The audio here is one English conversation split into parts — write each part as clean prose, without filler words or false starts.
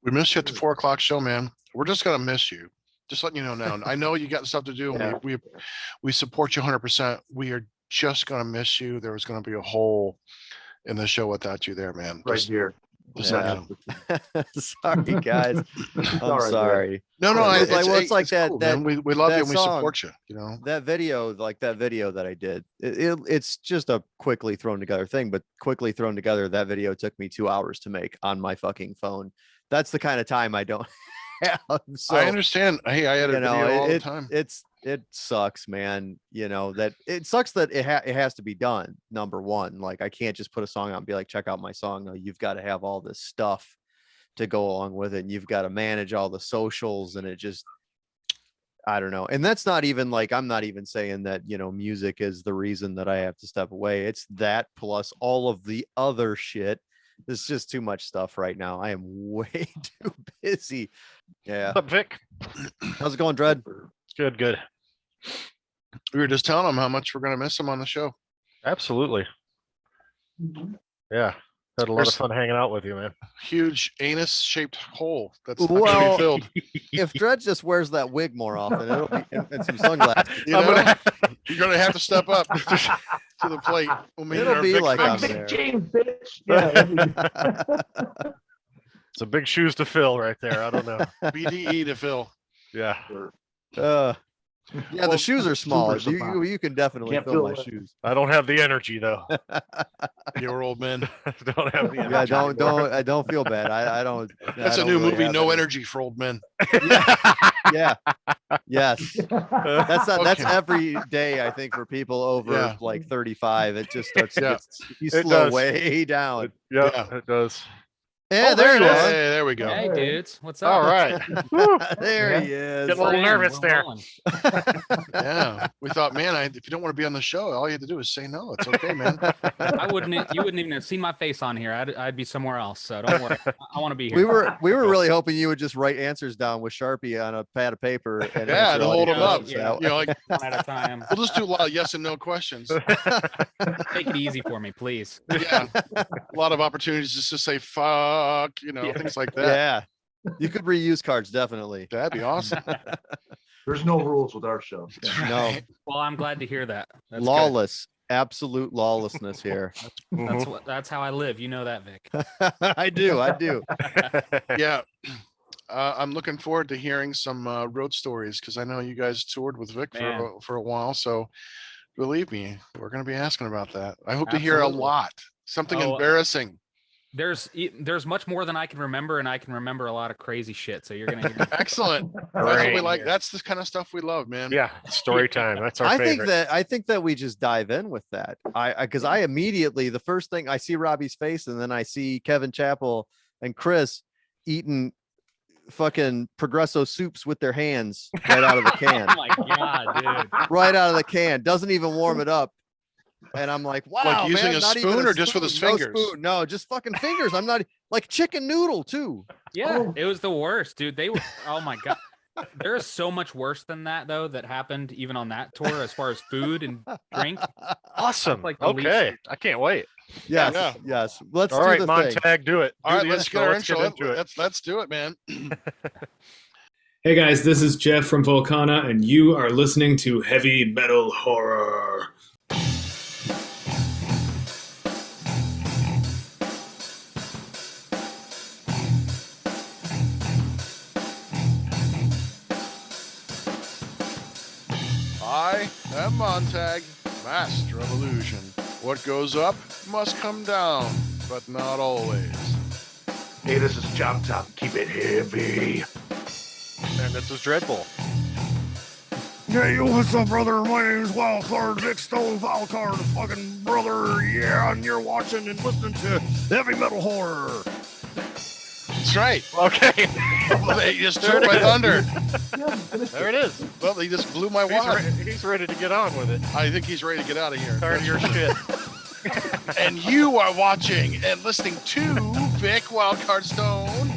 We missed you at the 4:00 show, man. We're just gonna miss you. Just letting you know now. I know you got stuff to do. And we support you 100%. We are just gonna miss you. There was gonna be a hole in the show without you there, man. Right here. Sorry, guys. I'm sorry. No, it's like that. Cool, that we love you and we song, support you. You know that video that I did. It's just a quickly thrown together thing, but quickly thrown together. That video took me 2 hours to make on my fucking phone. That's the kind of time I don't have. So, I understand. Hey, I edit video all the time. It sucks, man. That it sucks that it has to be done. Number one, like I can't just put a song out and be like, check out my song. No, you've got to have all this stuff to go along with it, and you've got to manage all the socials, and it just, I don't know. And that's not even like, I'm not even saying that, music is the reason that I have to step away. It's that plus all of the other shit. It's just too much stuff right now. I am way too busy. Yeah. What's up, Vic? How's it going, Dread? Good. We were just telling him how much we're gonna miss him on the show. Absolutely. Yeah. Had a lot of fun hanging out with you, man. Huge anus-shaped hole that's not gonna be filled. If Dredd just wears that wig more often, it'll be and some sunglasses. You're gonna have to step up to the plate. It'll be like I'm there. James, bitch. Yeah. Some big shoes to fill right there. I don't know. BDE to fill. Yeah. Yeah, the shoes are small. You can definitely fill my shoes. I don't have the energy though. You're old man. Don't have the energy. Yeah, I don't feel bad. I don't. That's a new movie, No Energy for Old Men. Yeah. Yes. That's every day, I think, for people over like 35. It just starts you slow way down. It does. Yeah, there it is. Hey, there we go. Hey, dudes. What's up? All right. There he is. Getting a little nervous there. Yeah. We thought, man, if you don't want to be on the show, all you have to do is say no. It's okay, man. You wouldn't even have seen my face on here. I'd be somewhere else. So don't worry. I want to be here. We were really hoping you would just wite answers down with Sharpie on a pad of paper. And to hold them up. Yeah. Like one at a time. We'll just do a lot of yes and no questions. Take it easy for me, please. Yeah. A lot of opportunities just to say fuck, things like that. Yeah. You could reuse cards, definitely. That'd be awesome. There's no rules with our show. No. Well, I'm glad to hear that. That's lawless. Good. Absolute lawlessness here. That's how I live. You know that, Vic. I do. Yeah. I'm looking forward to hearing some road stories because I know you guys toured with Vic for a while. So believe me, we're going to be asking about that. I hope to hear a lot. Something embarrassing. There's much more than I can remember, and I can remember a lot of crazy shit. So you're gonna hear excellent. That's what we like. That's the kind of stuff we love, man. Yeah, story time. That's our favorite. I think that we just dive in with that. Because I immediately, the first thing I see Robbie's face, and then I see Kevin Chappell and Chris eating fucking Progresso soups with their hands right out of the can. Oh my god, dude! Right out of the can, doesn't even warm it up. And I'm like, wow, like using man, a spoon or just with his fingers? No, just fucking fingers. I'm not like chicken noodle too. Yeah, it was the worst, dude. They were, oh my god. There is so much worse than that though that happened even on that tour as far as food and drink. Awesome. Like okay, I can't wait. Yes, yes. Let's all do right, the Montag, do it. All right, let's get our intro. Let's do it, man. Hey guys, this is Jeff from Volcana, and you are listening to Heavy Metal Horror. I am Montag, master of illusion. What goes up must come down, but not always. Hey, this is Chop Top. Keep it heavy. And this is Dreadbull. Yeah, yo, what's up, brother? My name's Wildcard, Vic Stone, Wildcard, fucking brother. Yeah, and you're watching and listening to Heavy Metal Horror. That's right. Okay. Well, they just took my thunder. There it is. Well, he just blew my wad. He's ready to get on with it. I think he's ready to get out of here. Tired of your shit. And you are watching and listening to Vic Wildcard Stone.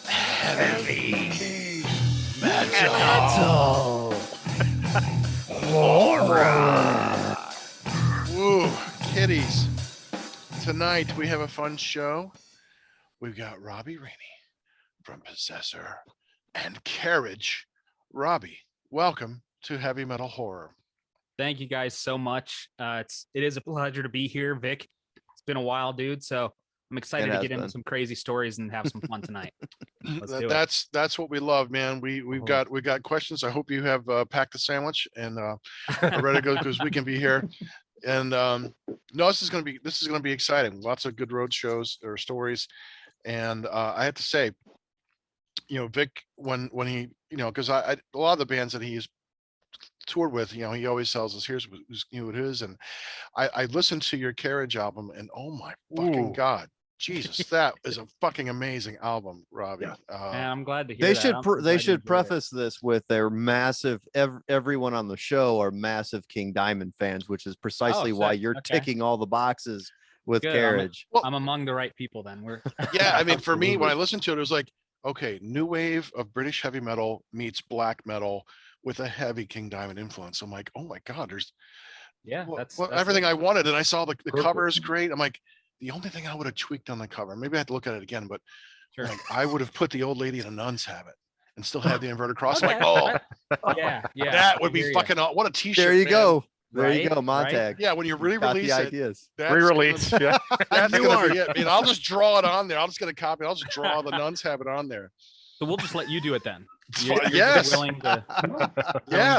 Heavy Metal Horror. Woo, kitties. Tonight we have a fun show. We've got Robbie Rainey, from Possessor and Carriage. Robbie, welcome to Heavy Metal Horror. Thank you guys so much. It is a pleasure to be here, Vic. It's been a while, dude. So I'm excited to get into some crazy stories and have some fun tonight. Let's do it. That's what we love, man. We've got questions. I hope you have packed the sandwich and are ready to go because we can be here. And no, this is gonna be exciting. Lots of good road shows or stories. And I have to say, Vic, when he, because a lot of the bands that he's toured with, he always tells us here's who it is. And I listened to your Carriage album and oh my fucking God, Jesus, that is a fucking amazing album, Robbie. Man, I'm glad to hear that. They should preface this with their massive, everyone on the show are massive King Diamond fans, which is precisely why you're ticking all the boxes with Carriage. I'm among the right people then. Yeah, I mean, for me, when I listened to it, it was like, okay, new wave of British heavy metal meets black metal with a heavy King Diamond influence. I'm like, oh my God, there's that's everything I wanted. And I saw the cover is great. I'm like, the only thing I would have tweaked on the cover, maybe I have to look at it again, but like, I would have put the old lady in a nun's habit and still had the inverted cross. I'm like, that would be fucking what a t-shirt. There you go. There you go, Montag. Right? Yeah, when you re-release the it, ideas. Re-release. Yeah, that's you are. Yeah, I mean, I'll just draw it on there. I'll just get a copy. I'll just draw the nuns habit on there. So we'll just let you do it then. Yes. Willing to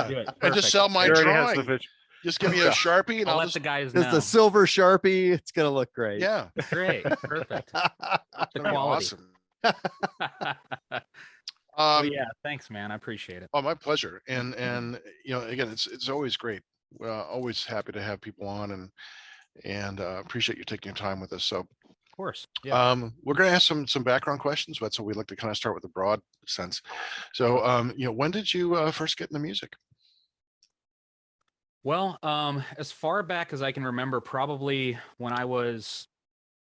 do it. And just sell my drawing. Just give me a Sharpie and I'll let just the guys know. Just a silver Sharpie. It's gonna look great. Yeah. Great. Perfect. The quality. Awesome. Yeah, thanks, man. I appreciate it. Oh, my pleasure. And again, it's always great. Always happy to have people on and appreciate you taking your time with us. So of course. Yeah. We're gonna ask some background questions. That's what we like to kind of start with a broad sense. So when did you first get into music? Well, as far back as I can remember, probably when I was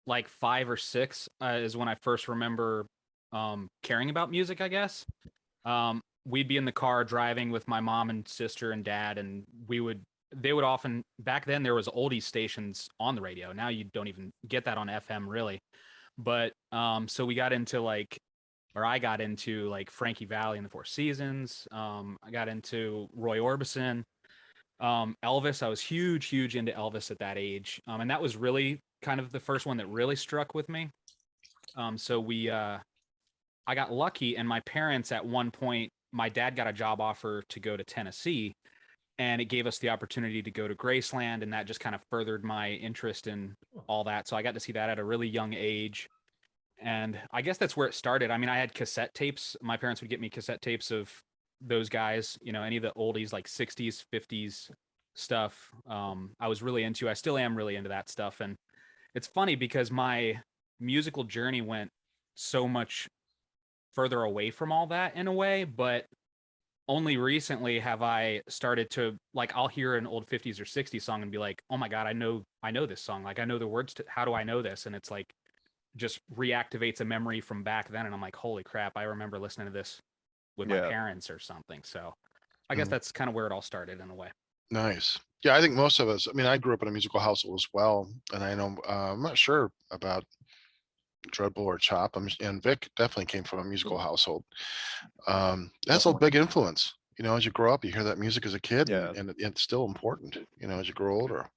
like 5 or 6 is when I first remember caring about music, I guess. We'd be in the car driving with my mom and sister and dad, and they would often, back then there was oldies stations on the radio. Now you don't even get that on FM really. But so we got into I got into like Frankie Valli and the Four Seasons. I got into Roy Orbison. Elvis, I was huge into Elvis at that age. And that was really kind of the first one that really struck with me. So I got lucky, and my parents at one point, my dad got a job offer to go to Tennessee, and it gave us the opportunity to go to Graceland, and that just kind of furthered my interest in all that. So I got to see that at a really young age. And I guess that's where it started. I mean, I had cassette tapes. My parents would get me cassette tapes of those guys, any of the oldies, like 60s, 50s stuff. I was really into. I still am really into that stuff. And it's funny because my musical journey went so much further away from all that in a way, but only recently have I started to, like, I'll hear an old 50s or 60s song and be like, oh my God, I know this song. Like, I know the words to, how do I know this? And it's like, just reactivates a memory from back then. And I'm like, holy crap, I remember listening to this with my parents or something. So I guess that's kind of where it all started in a way. Nice. Yeah, I think most of us, I mean, I grew up in a musical household as well. And I know, I'm not sure about Dreadbull or Chop. And Vic definitely came from a musical household. That's a big influence. As you grow up, you hear that music as a kid, and it's still important, as you grow older.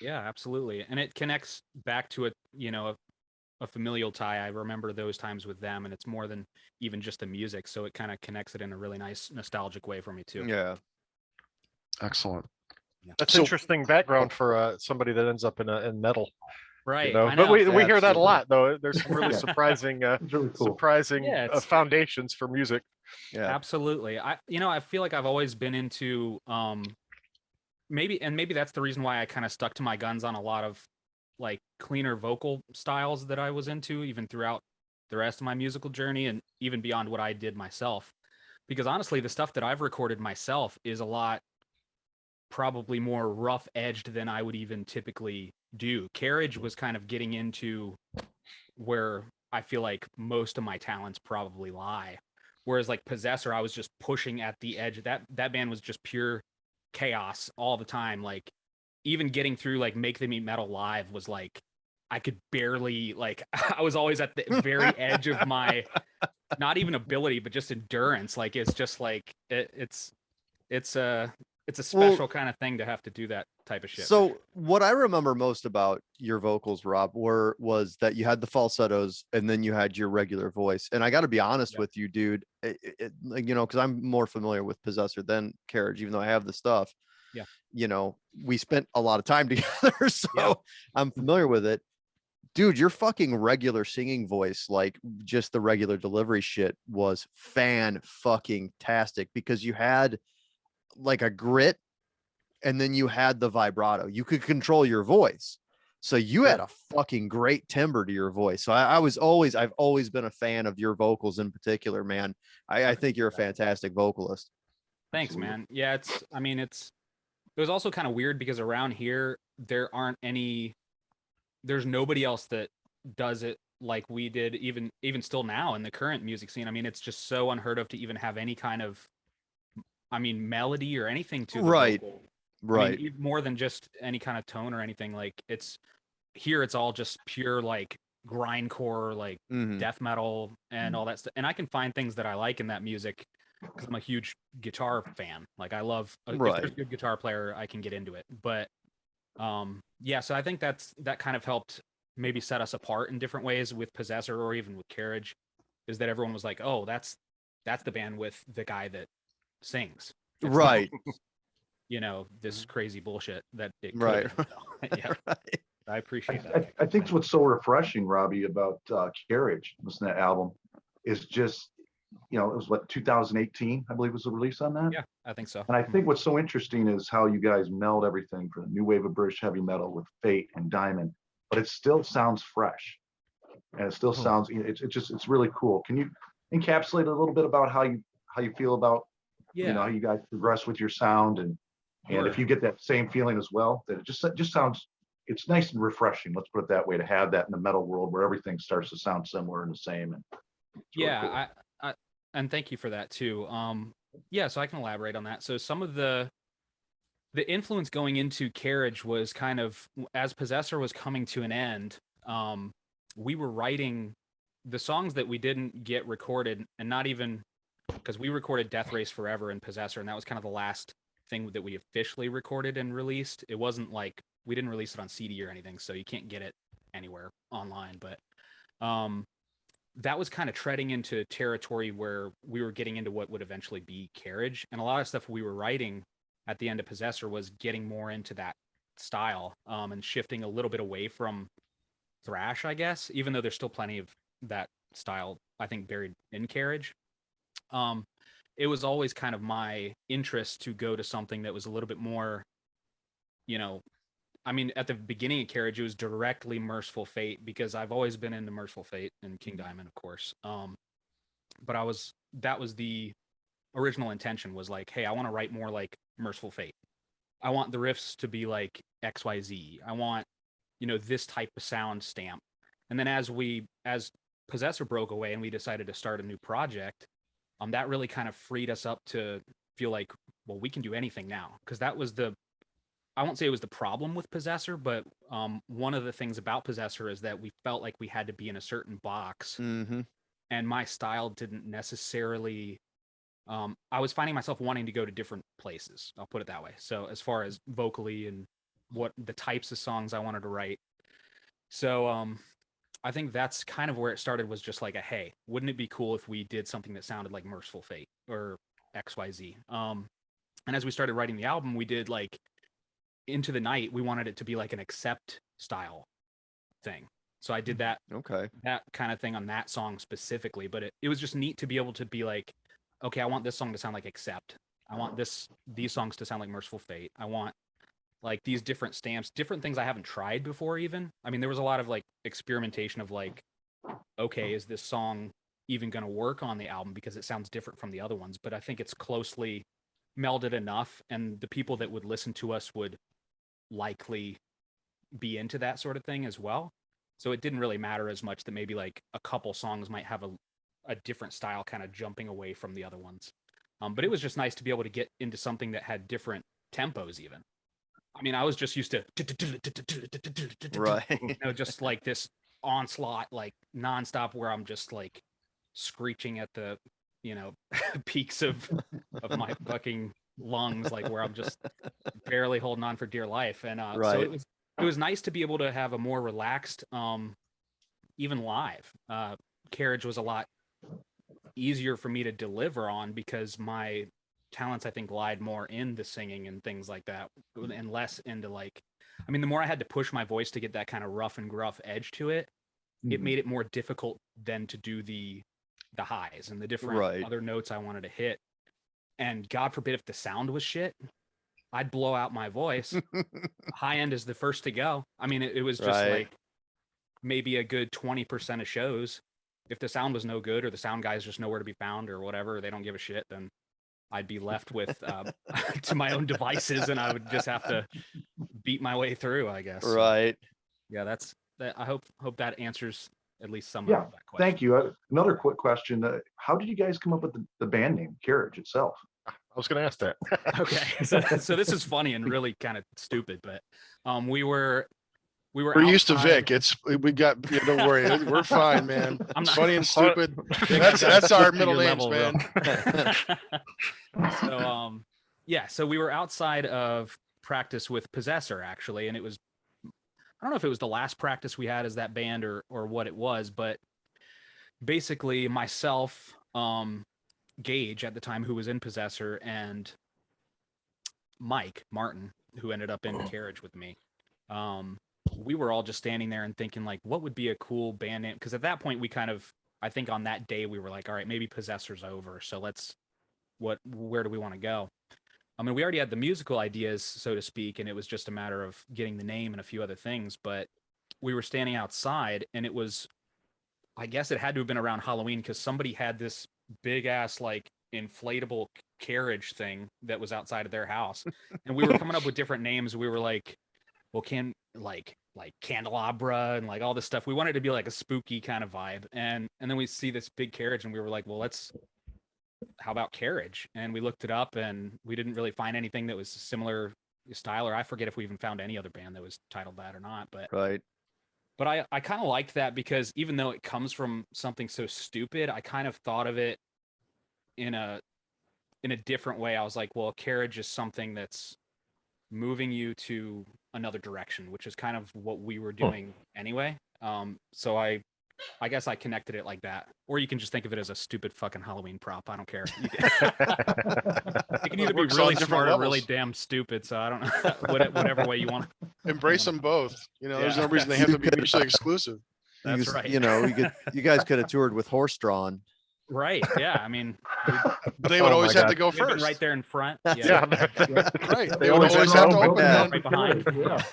Yeah, absolutely. And it connects back to a familial tie. I remember those times with them, and it's more than even just the music. So it kind of connects it in a really nice nostalgic way for me too. Yeah. Excellent. That's interesting background for somebody that ends up in metal. Right. But we hear that a lot, though. There's some really surprising, really cool. Foundations for music. Yeah, absolutely. I feel like I've always been into maybe that's the reason why I kind of stuck to my guns on a lot of like cleaner vocal styles that I was into, even throughout the rest of my musical journey and even beyond what I did myself. Because honestly, the stuff that I've recorded myself is a lot probably more rough edged than I would even typically do. Carriage was kind of getting into where I feel like most of my talents probably lie. Whereas like Possessor, I was just pushing at the edge. That band was just pure chaos all the time. Like even getting through like Make Them Eat Metal Live was like I could barely, like I was always at the very edge of my not even ability, but just endurance. Like it's just like it's a special kind of thing to have to do that type of shit. So what I remember most about your vocals, Rob, was that you had the falsettos and then you had your regular voice. And I got to be honest with you, dude, because I'm more familiar with Possessor than Carriage, even though I have the stuff. Yeah. We spent a lot of time together, so I'm familiar with it. Dude, your fucking regular singing voice, like just the regular delivery shit, was fan-fucking-tastic, because you had like a grit and then you had the vibrato. You could control your voice. So you had a fucking great timbre to your voice. So I've always been a fan of your vocals in particular, man. I think you're a fantastic vocalist. Thanks, man. Yeah, it was also kind of weird because around here there's nobody else that does it like we did, even still now in the current music scene. I mean, it's just so unheard of to even have any kind of, melody or anything to the vocal. Right. I mean, more than just any kind of tone or anything. Like it's all just pure like grindcore, like death metal and all that stuff. And I can find things that I like in that music because I'm a huge guitar fan. Like I love if there's a good guitar player, I can get into it. But so I think that kind of helped maybe set us apart in different ways with Possessor or even with Carriage, is that everyone was like, oh, that's the band with the guy that sings. It's right. Not, this crazy bullshit that it could right. Yeah. Right. I appreciate that. I think what's so refreshing, Robbie, about Carriage, listen to that album, is just, it was 2018, I believe was the release on that? Yeah, I think so. And I think what's so interesting is how you guys meld everything from the new wave of British heavy metal with Fate and Diamond, but it still sounds fresh. And it still sounds, it's really cool. Can you encapsulate a little bit about how you feel about, how you guys progress with your sound, and if you get that same feeling as well, that it just sounds, it's nice and refreshing. Let's put it that way, to have that in the metal world where everything starts to sound similar and the same. And really cool. I and thank you for that too. So I can elaborate on that. So some of the influence going into Carriage was kind of, as Possessor was coming to an end, we were writing the songs that we didn't get recorded, and not even because we recorded Death Race Forever and Possessor, and that was kind of the last thing that we officially recorded and released. It wasn't like we didn't release it on CD or anything, so you can't get it anywhere online. But that was kind of treading into territory where we were getting into what would eventually be Carriage, and a lot of stuff we were writing at the end of Possessor was getting more into that style, and shifting a little bit away from thrash, I guess, even though there's still plenty of that style, I think, buried in Carriage. It was always kind of my interest to go to something that was a little bit more, at the beginning of Carriage, it was directly Merciful Fate, because I've always been into Merciful Fate and King Diamond, of course. But that was the original intention, was like, hey, I want to write more like Merciful Fate. I want the riffs to be like XYZ. I want, this type of sound stamp. And then as Possessor broke away and we decided to start a new project, that really kind of freed us up to feel like, well, we can do anything now. Because that was I won't say it was the problem with Possessor, but one of the things about Possessor is that we felt like we had to be in a certain box. Mm-hmm. And my style didn't necessarily, I was finding myself wanting to go to different places. I'll put it that way. So as far as vocally and what the types of songs I wanted to write. So I think that's kind of where it started, was just like hey, wouldn't it be cool if we did something that sounded like Merciful Fate or XYZ? And as we started writing the album, we did like Into the Night. We wanted it to be like an Accept style thing. So I did that kind of thing on that song specifically, but it was just neat to be able to be like, okay, I want this song to sound like Accept. I want these songs to sound like Merciful Fate. I want like these different stamps, different things I haven't tried before even. I mean, there was a lot of like experimentation of like, okay, is this song even going to work on the album because it sounds different from the other ones? But I think it's closely melded enough, and the people that would listen to us would likely be into that sort of thing as well. So it didn't really matter as much that maybe like a couple songs might have a different style kind of jumping away from the other ones. But it was just nice to be able to get into something that had different tempos even. I mean, I was just used to right, just like this onslaught, like nonstop, where I'm just like screeching at the, peaks of my fucking lungs, like where I'm just barely holding on for dear life. And so it was nice to be able to have a more relaxed, even live. Carriage was a lot easier for me to deliver on because my talents, I think, lied more in the singing and things like that, and less into the more I had to push my voice to get that kind of rough and gruff edge to it, it made it more difficult than to do the highs and the different other notes I wanted to hit. And God forbid if the sound was shit, I'd blow out my voice. High end is the first to go. I mean, it was just like maybe a good 20% of shows. If the sound was no good or the sound guy's just nowhere to be found or whatever, they don't give a shit, then I'd be left with to my own devices, and I would just have to beat my way through, I guess. Right. So, yeah, that's that. I hope that answers at least some of that question. Thank you. Another quick question. How did you guys come up with the band name Carriage itself? I was going to ask that. Okay. So this is funny and really kind of stupid, but we're used to Vic. Don't worry, we're fine, man. I'm not funny and stupid. That's our middle names, man. So so we were outside of practice with Possessor actually, and it was, I don't know if it was the last practice we had as that band or what it was, but basically myself, Gage at the time, who was in Possessor, and Mike Martin, who ended up in Carriage with me. We were all just standing there and thinking like, what would be a cool band name? Because at that point we kind of, I think on that day we were like, all right, maybe Possessor's over, so where do we want to go? I mean, we already had the musical ideas, so to speak, and it was just a matter of getting the name and a few other things. But we were standing outside, and it was, I guess it had to have been around Halloween, because somebody had this big ass like inflatable carriage thing that was outside of their house, and we were coming up with different names. We were like, well, like candelabra and like all this stuff. We wanted it to be like a spooky kind of vibe, and then we see this big carriage, and we were like, well, how about Carriage? And we looked it up, and we didn't really find anything that was similar style, or I forget if we even found any other band that was titled that or not. But I kind of liked that, because even though it comes from something so stupid, I kind of thought of it in a different way. I was like, well, Carriage is something that's moving you to another direction, which is kind of what we were doing anyway. So I guess I connected it like that. Or you can just think of it as a stupid fucking Halloween prop. I don't care. You can either be really smart or really damn stupid. So I don't know. Whatever way you want. Embrace them both. There's no reason they have to be mutually exclusive. That's right. You guys could have toured with horse drawn. Right. Yeah. I mean, they would always have to go first. Right there in front. Yeah. Right. They would always have to open right behind. Yeah.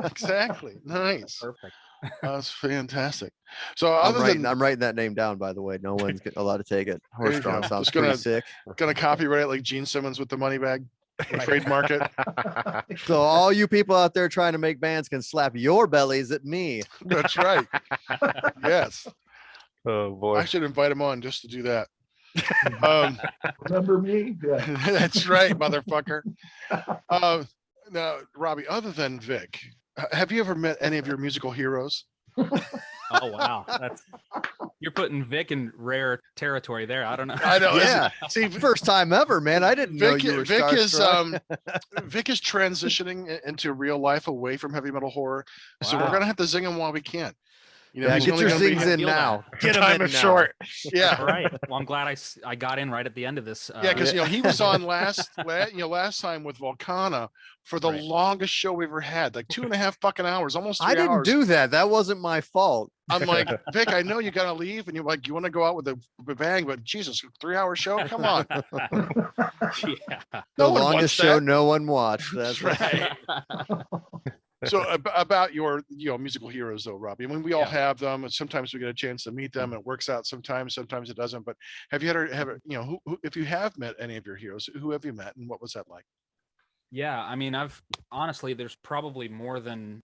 Exactly. Nice. Perfect. That's fantastic. So I'm writing that name down, by the way. No one's allowed to take it. Horse drawn sounds pretty sick. Gonna copyright it like Gene Simmons with the money bag. Trademark it. So all you people out there trying to make bands can slap your bellies at me. That's right. Yes. Oh boy. I should invite him on just to do that. Remember me? Yeah. That's right, motherfucker. Now, Robbie, other than Vic, have you ever met any of your musical heroes? Oh wow, you're putting Vic in rare territory there. I don't know. I know. Yeah. See, first time ever, man. I didn't know you were Vic is transitioning into real life away from heavy metal horror. Wow. So we're gonna have to zing him while we can. Get your zings in now. Get him in short. Yeah. All right. Well, I'm glad I got in right at the end of this. Yeah, because he was on last time with Volcana for the longest show we ever had, like 2.5 fucking hours, almost 3 hours. I didn't do that. That wasn't my fault. I'm like, Vic, I know you gotta leave, and you're like, you want to go out with a bang, but Jesus, 3-hour show? Come on. Yeah. The longest show no one watched. That's right. So about your musical heroes though, Robbie. I mean, we all have them, and sometimes we get a chance to meet them. It works out sometimes it doesn't. But have you who if you have met any of your heroes, who have you met, and what was that like? Yeah, I mean, honestly, there's probably more than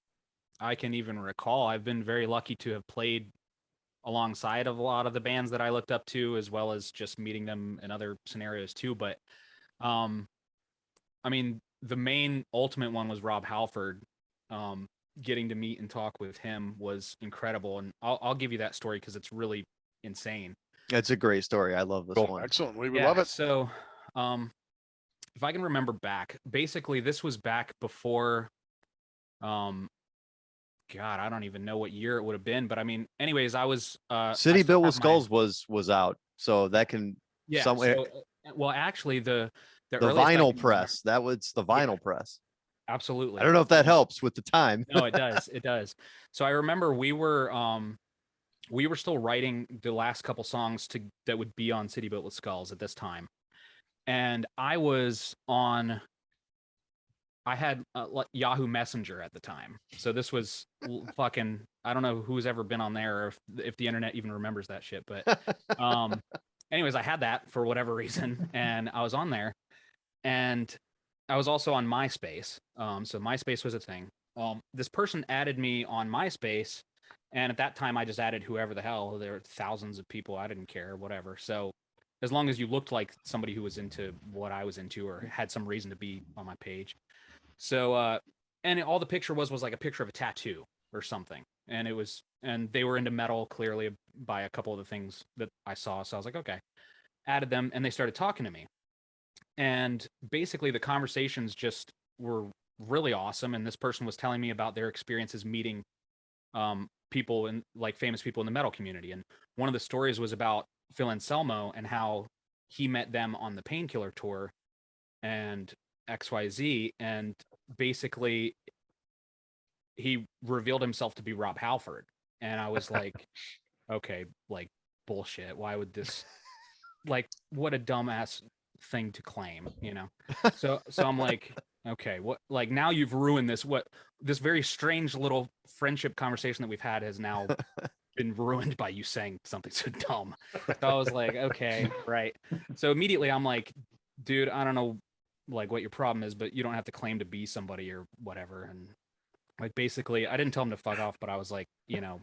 I can even recall. I've been very lucky to have played alongside of a lot of the bands that I looked up to, as well as just meeting them in other scenarios too. But I mean, the main ultimate one was Rob Halford. Getting to meet and talk with him was incredible, and I'll give you that story because it's really insane. It's a great story. I love this one. Excellent. We love it. So, if I can remember back, basically this was back before, God, I don't even know what year it would have been, but I mean, anyways, I was City Built with Skulls was out, so that can somewhere. So, well, actually, the vinyl press. That was the vinyl press. Absolutely. I don't know if that helps with the time. No, it does. It does. So I remember we were still writing the last couple songs that would be on City Built with Skulls at this time, and I had Yahoo Messenger at the time. So this was fucking, I don't know who's ever been on there or if the internet even remembers that shit. But anyways, I had that for whatever reason, and I was on there, and I was also on MySpace. So MySpace was a thing. This person added me on MySpace, and at that time I just added whoever the hell. There were thousands of people. I didn't care, whatever. So as long as you looked like somebody who was into what I was into or had some reason to be on my page. So, and all the picture was like a picture of a tattoo or something. And they were into metal clearly by a couple of the things that I saw. So I was like, okay, added them, and they started talking to me. And basically the conversations just were really awesome. And this person was telling me about their experiences meeting people and like famous people in the metal community. And one of the stories was about Phil Anselmo and how he met them on the Painkiller tour and XYZ, and basically he revealed himself to be Rob Halford. And I was like, okay, like bullshit. Why would this, like, what a dumbass thing to claim, you know? So I'm like, okay, what, like, now you've ruined this very strange little friendship conversation that we've had has now been ruined by you saying something so dumb. So I was like, okay, right. So immediately I'm like, dude, I don't know like what your problem is, but you don't have to claim to be somebody or whatever. And like, basically I didn't tell him to fuck off, but I was like, you know,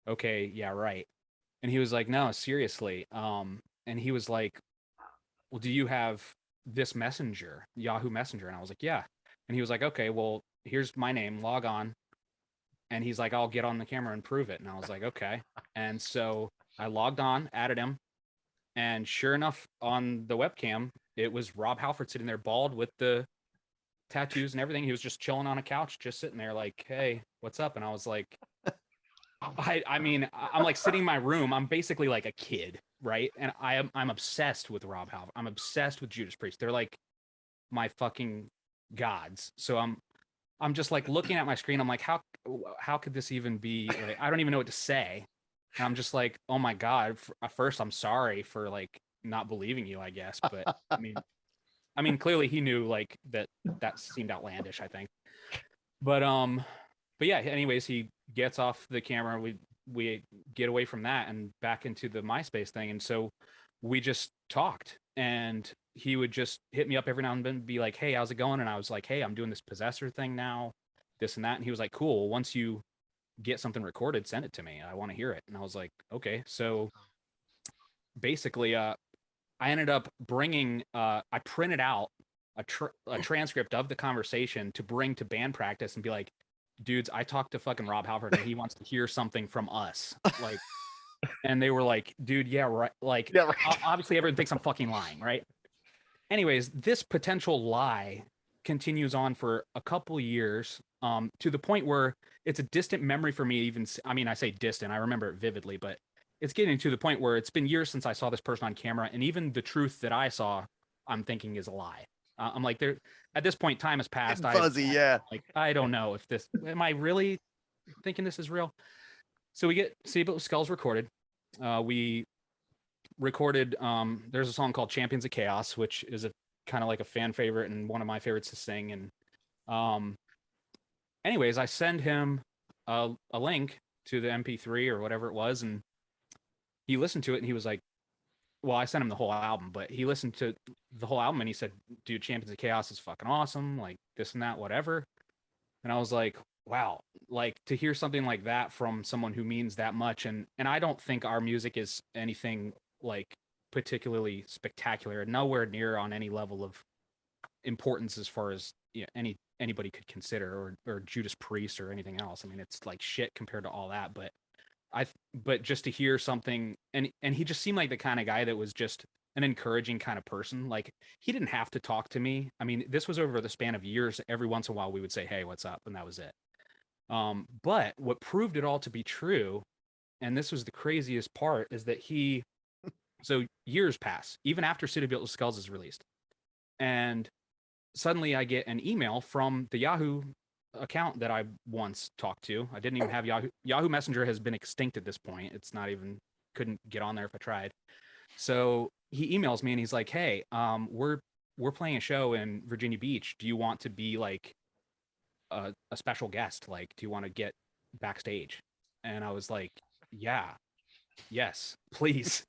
okay, yeah, right. And he was like, no, seriously. And he was like, well, do you have this messenger, Yahoo Messenger? And I was like, yeah. And he was like, okay, well, here's my name, log on. And he's like, I'll get on the camera and prove it. And I was like, okay. And so I logged on, added him. And sure enough, on the webcam, it was Rob Halford sitting there bald with the tattoos and everything. He was just chilling on a couch, just sitting there like, hey, what's up? And I was like, I mean, I'm like sitting in my room. I'm basically like a kid, right? And I'm obsessed with Rob Halford. I'm obsessed with Judas Priest. They're like my fucking gods. So I'm just like looking at my screen. I'm like, how could this even be? Like, I don't even know what to say. And I'm just like, oh my God. First, I'm sorry for like not believing you, I guess. But I mean, clearly he knew like that seemed outlandish, I think. But yeah, anyways, he gets off the camera. We get away from that and back into the MySpace thing. And so we just talked, and he would just hit me up every now and then and be like, hey, how's it going? And I was like, hey, I'm doing this Possessor thing now, this and that. And he was like, cool. Once you get something recorded, send it to me. I want to hear it. And I was like, okay. So basically, I ended up bringing, I printed out a transcript of the conversation to bring to band practice and be like, dudes, I talked to fucking Rob Halford and he wants to hear something from us. Like, and they were like, dude, yeah, right. Like, yeah, right. Obviously everyone thinks I'm fucking lying, right? Anyways, this potential lie continues on for a couple years, to the point where it's a distant memory for me. Even, I mean, I say distant, I remember it vividly, but it's getting to the point where it's been years since I saw this person on camera, and even the truth that I saw, I'm thinking is a lie. I'm like, there. At this point, time has passed. Fuzzy, yeah. Like, I don't know if this. Am I really thinking this is real? So we get See But Skulls recorded. We recorded. There's a song called "Champions of Chaos," which is a kind of like a fan favorite and one of my favorites to sing. And anyways, I send him a link to the MP3 or whatever it was, and he listened to it, and he was like, well, I sent him the whole album, but he listened to the whole album and he said, dude, Champions of Chaos is fucking awesome. Like this and that, whatever. And I was like, wow, like to hear something like that from someone who means that much. And I don't think our music is anything like particularly spectacular, nowhere near on any level of importance as far as, you know, anybody could consider, or Judas Priest or anything else. I mean, it's like shit compared to all that, but but just to hear something, and he just seemed like the kind of guy that was just an encouraging kind of person. Like, he didn't have to talk to me. I mean, this was over the span of years. Every once in a while we would say, "Hey, what's up?" And that was it. But what proved it all to be true, and this was the craziest part, is that so years pass, even after City Built with Skulls is released. And suddenly I get an email from the Yahoo account that I once talked to. I didn't even have Yahoo Messenger has been extinct at this point. It's not even, couldn't get on there if I tried. So he emails me and he's like, "Hey, we're playing a show in Virginia Beach. Do you want to be like a special guest? Like, do you want to get backstage?" And I was like, "Yeah, yes, please."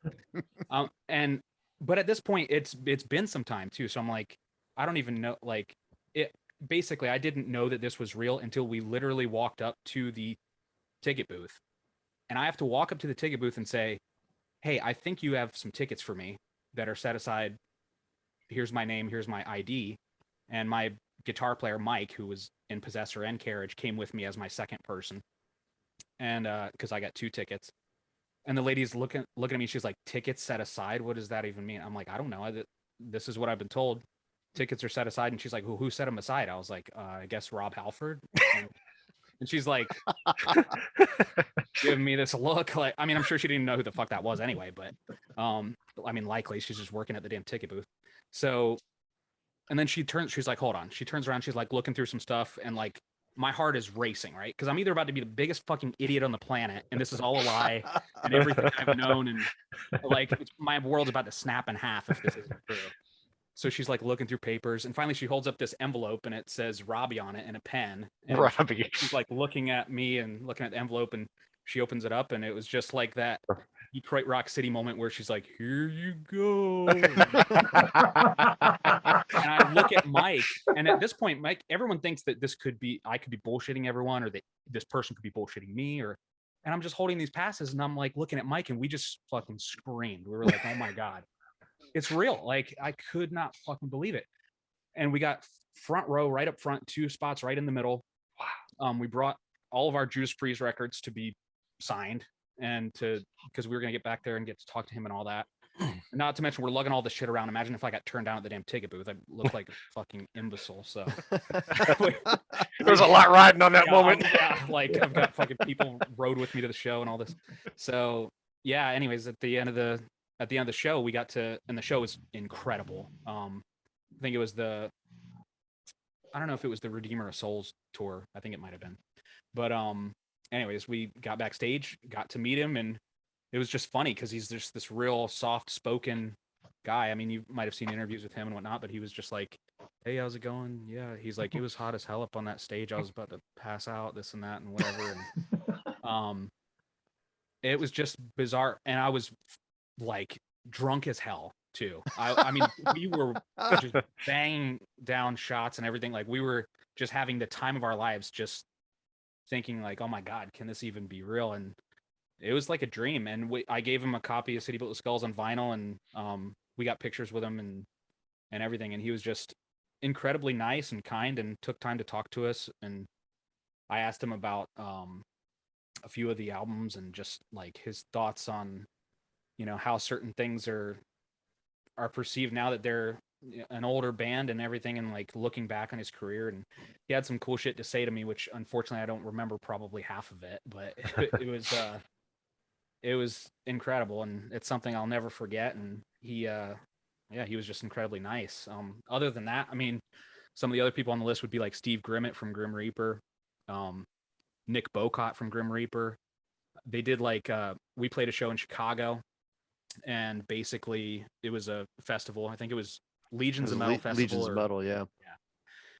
But at this point it's been some time too. So I'm like, I don't even know, like, it basically, I didn't know that this was real until we literally walked up to the ticket booth. And I have to walk up to the ticket booth and say, "Hey, I think you have some tickets for me that are set aside. Here's my name, here's my ID." And my guitar player, Mike, who was in Possessor and Carriage, came with me as my second person. And because I got 2 tickets. And the lady's looking at me. She's like, "Tickets set aside? What does that even mean?" I'm like, "I don't know. This is what I've been told. Tickets are set aside." And she's like, "Well, who set them aside?" I was like, "I guess Rob Halford." And she's like, giving me this look. Like, I mean, I'm sure she didn't know who the fuck that was anyway. But I mean, likely she's just working at the damn ticket booth. So, and then she's like, "Hold on." She turns around. She's like looking through some stuff, and like, my heart is racing, right? Because I'm either about to be the biggest fucking idiot on the planet, and this is all a lie, and everything I've known, and like, my world's about to snap in half if this isn't true. So she's like looking through papers, and finally she holds up this envelope, and it says Robbie on it and a pen. And Robbie. She's like looking at me and looking at the envelope, and she opens it up, and it was just like that Detroit Rock City moment where she's like, "Here you go." And I look at Mike, and at this point, Mike, everyone thinks that I could be bullshitting everyone, or that this person could be bullshitting me, and I'm just holding these passes, and I'm like looking at Mike, and we just fucking screamed. We were like, "Oh my God, it's real." Like, I could not fucking believe it. And we got front row, right up front, 2 spots right in the middle. Wow. We brought all of our Judas Priest records to be signed, and because we were gonna get back there and get to talk to him and all that. Not to mention, we're lugging all this shit around. Imagine if I got turned down at the damn ticket booth. I looked like a fucking imbecile. So there's a lot riding on that moment. Yeah, like, I've got fucking people rode with me to the show and all this. So yeah, anyways, at the end of the show, we got to, and the show was incredible. I think it was I don't know if it was the Redeemer of Souls tour. I think it might have been. But anyways, we got backstage, got to meet him, and it was just funny because he's just this real soft-spoken guy. I mean, you might have seen interviews with him and whatnot, but he was just like, "Hey, how's it going?" Yeah, he's like, "It was hot as hell up on that stage. I was about to pass out, this and that, and whatever." And it was just bizarre, and I was like drunk as hell too. I mean, we were just banging down shots and everything. Like, we were just having the time of our lives, just thinking like, "Oh my God, can this even be real?" And it was like a dream. And I gave him a copy of City Built with Skulls on vinyl, and we got pictures with him and everything. And he was just incredibly nice and kind, and took time to talk to us. And I asked him about a few of the albums, and just like his thoughts on, how certain things are perceived now that they're an older band and everything, and like looking back on his career. And he had some cool shit to say to me, which unfortunately I don't remember probably half of it, but it was incredible, and it's something I'll never forget. And he was just incredibly nice. Other than that, I mean, some of the other people on the list would be like Steve Grimmett from Grim Reaper, Nick Bocott from Grim Reaper. They did like we played a show in Chicago, and basically it was a festival. I think it was Legions of Metal Festival. Legions of Metal, yeah.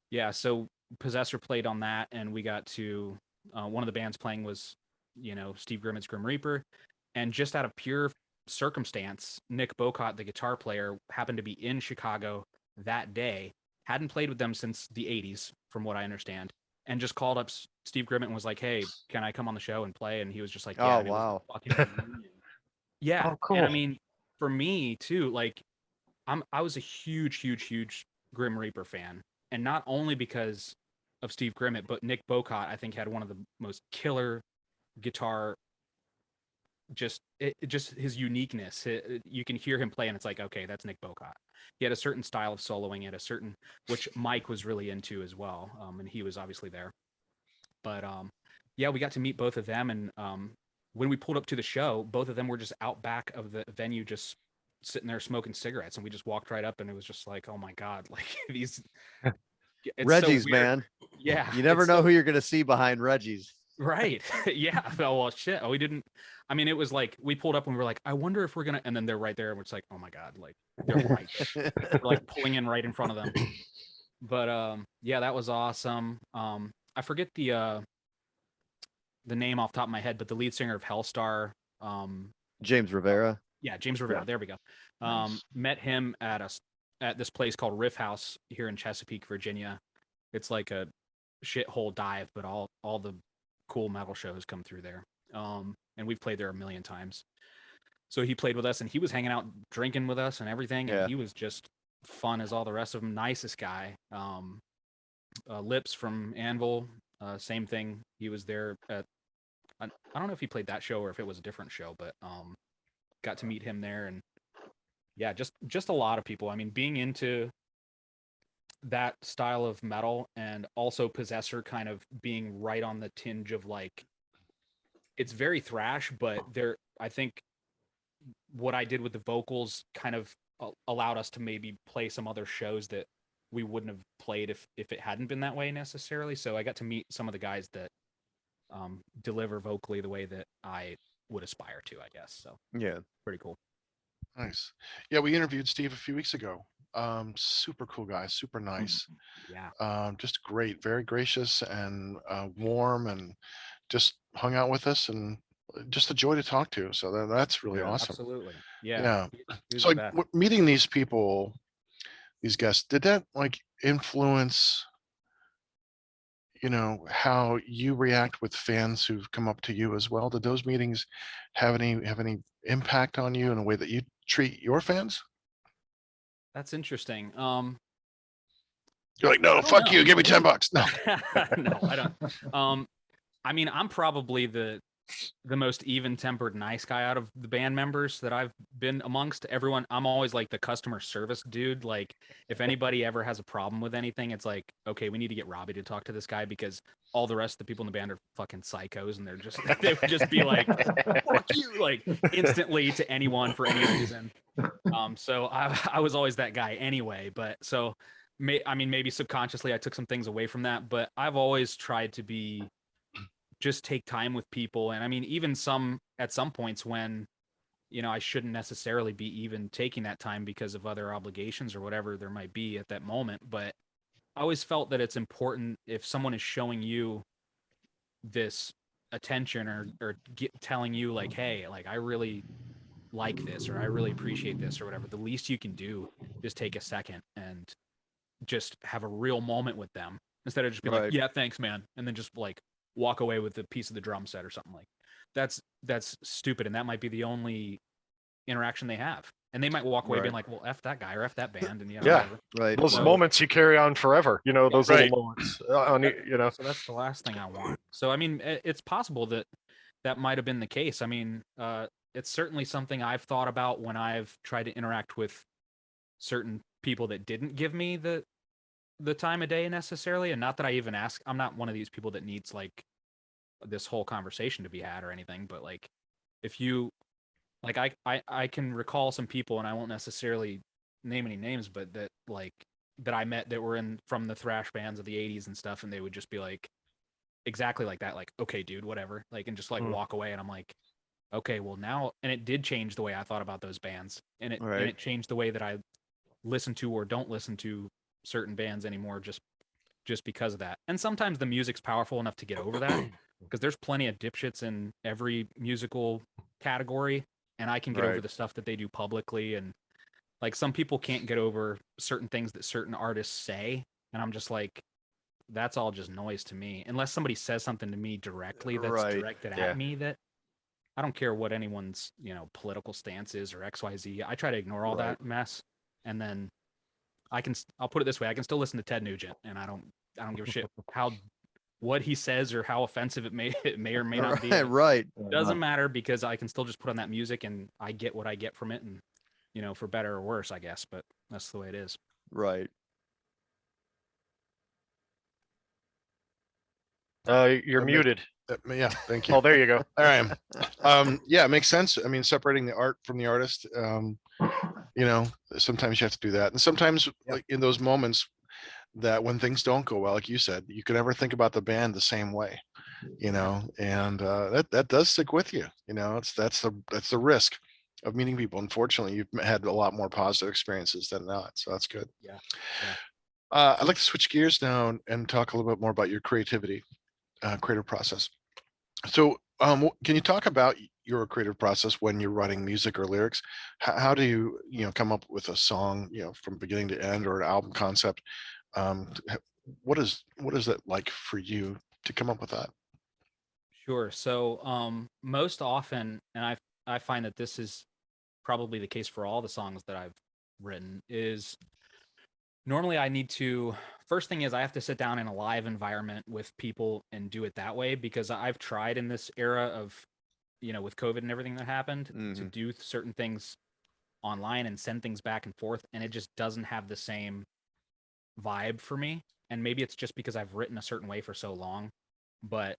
Yeah. So Possessor played on that, and we got to one of the bands playing was, Steve Grimmett's Grim Reaper. And just out of pure circumstance, Nick Bocott, the guitar player, happened to be in Chicago that day. Hadn't played with them since the 80s, from what I understand, and just called up Steve Grimmett and was like, "Hey, can I come on the show and play?" And he was just like, "Yeah." Oh, wow. Yeah. Oh, cool. And I mean, for me too, like, I was a huge Grim Reaper fan, and not only because of Steve Grimmett, but Nick Bocott, I think, had one of the most killer guitar just his uniqueness. You can hear him play, and it's like, okay, that's Nick Bocott. He had a certain style of soloing, at a certain, which Mike was really into as well, and he was obviously there. But yeah, we got to meet both of them, and when we pulled up to the show, both of them were just out back of the venue, just sitting there smoking cigarettes, and we just walked right up, and it was just like, oh my god, like these. Reggie's, so man. Yeah, you never know who you're gonna see behind Reggie's. Right. Yeah. Well, shit. We didn't. I mean, it was like we pulled up and we were like, I wonder if we're gonna. And then they're right there, and we're just like, oh my god, like they're right there. We're like pulling in right in front of them. But yeah, that was awesome. I forget the name off the top of my head, but the lead singer of Hellstar, James Rivera. Yeah, James Rivera. Yeah. There we go. Nice. Met him at this place called Riff House here in Chesapeake, Virginia. It's like a shithole dive, but all the cool metal shows come through there. And we've played there a million times. So he played with us, and he was hanging out drinking with us and everything. And he was just fun as all the rest of them. Nicest guy. Lips from Anvil, same thing. He was there at, I don't know if he played that show or if it was a different show, but got to meet him there. And yeah, just a lot of people. I mean, being into that style of metal, and also Possessor kind of being right on the tinge of like, it's very thrash, but I think what I did with the vocals kind of allowed us to maybe play some other shows that we wouldn't have played if it hadn't been that way necessarily. So I got to meet some of the guys that deliver vocally the way that I would aspire to, I guess. So yeah, pretty cool. Nice. Yeah, we interviewed Steve a few weeks ago. Super cool guy, super nice. Yeah. Just great, very gracious and warm, and just hung out with us, and just a joy to talk to. So that's really awesome. Absolutely. Yeah. So like, meeting these people, these guests, did that like influence, how you react with fans who've come up to you as well? Did those meetings have any impact on you in a way that you treat your fans? That's interesting. You're like, no, fuck you, give me $10. No. No, I don't. I mean, I'm probably the most even-tempered nice guy out of the band members that I've been amongst. Everyone, I'm always like the customer service dude. Like, if anybody ever has a problem with anything, it's like, okay, we need to get Robbie to talk to this guy, because all the rest of the people in the band are fucking psychos, and they would just be like, fuck you, like instantly to anyone for any reason. So I was always that guy anyway. But so maybe subconsciously I took some things away from that, but I've always tried to just take time with people. And I mean, even at some points when, I shouldn't necessarily be even taking that time because of other obligations or whatever there might be at that moment. But I always felt that it's important, if someone is showing you this attention or telling you like, hey, like I really like this, or I really appreciate this, or whatever, the least you can do is take a second and just have a real moment with them, instead of just be like, yeah, thanks, man, and then just like walk away with a piece of the drum set or something. Like that's stupid, and that might be the only interaction they have, and they might walk away being like, well, F that guy or F that band, and whatever. Right. Those moments you carry on forever, those little moments. So that's the last thing I want. So I mean, it's possible that might have been the case. I mean, it's certainly something I've thought about when I've tried to interact with certain people that didn't give me the time of day necessarily. And not that I even ask, I'm not one of these people that needs like this whole conversation to be had or anything, but like, if you like, I can recall some people, and I won't necessarily name any names, but that I met that were from the thrash bands of the 80s and stuff, and they would just be like exactly like that, like, okay, dude, whatever, like, and just like walk away. And I'm like, okay, well now, and it did change the way I thought about those bands, and it changed the way that I listen to or don't listen to certain bands anymore, just because of that. And sometimes the music's powerful enough to get over that, because there's plenty of dipshits in every musical category, and I can get over the stuff that they do publicly. And like, some people can't get over certain things that certain artists say, and I'm just like, that's all just noise to me, unless somebody says something to me directly that's directed at me. That I don't care what anyone's political stance is or XYZ. I try to ignore all that mess, and then I'll put it this way: I can still listen to Ted Nugent, and I don't give a shit how what he says or how offensive it may or may not be. Right. Doesn't matter, because I can still just put on that music and I get what I get from it, and for better or worse, I guess, but that's the way it is. Right. You're muted. Yeah, thank you. Oh, there you go. All right. Yeah, it makes sense. I mean, separating the art from the artist. Sometimes you have to do that, and sometimes like in those moments that when things don't go well, like you said, you can never think about the band the same way. And that does stick with you. That's the risk of meeting people. Unfortunately, you've had a lot more positive experiences than not, so that's good. Yeah. I'd like to switch gears now and talk a little bit more about your creativity, creative process. So, can you talk about your creative process when you're writing music or lyrics? How do you come up with a song, from beginning to end, or an album concept? What is it like for you to come up with that? Sure. So, most often, and I find that this is probably the case for all the songs that I've written, is normally I need to, first thing is I have to sit down in a live environment with people and do it that way, because I've tried in this era of, with COVID and everything that happened, to do certain things online and send things back and forth, and it just doesn't have the same vibe for me. And maybe it's just because I've written a certain way for so long, but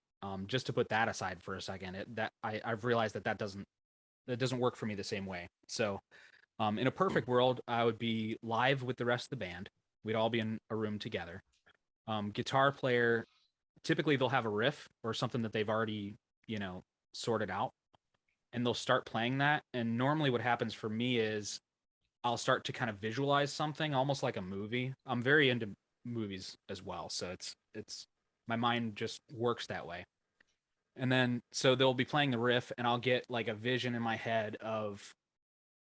just to put that aside for a second, I've realized that doesn't work for me the same way. So in a perfect world, I would be live with the rest of the band. We'd all be in a room together. Guitar player, typically they'll have a riff or something that they've already, sorted out, and they'll start playing that. And normally what happens for me is I'll start to kind of visualize something almost like a movie. I'm very into movies as well, so it's my mind just works that way. And then so they'll be playing the riff, and I'll get like a vision in my head of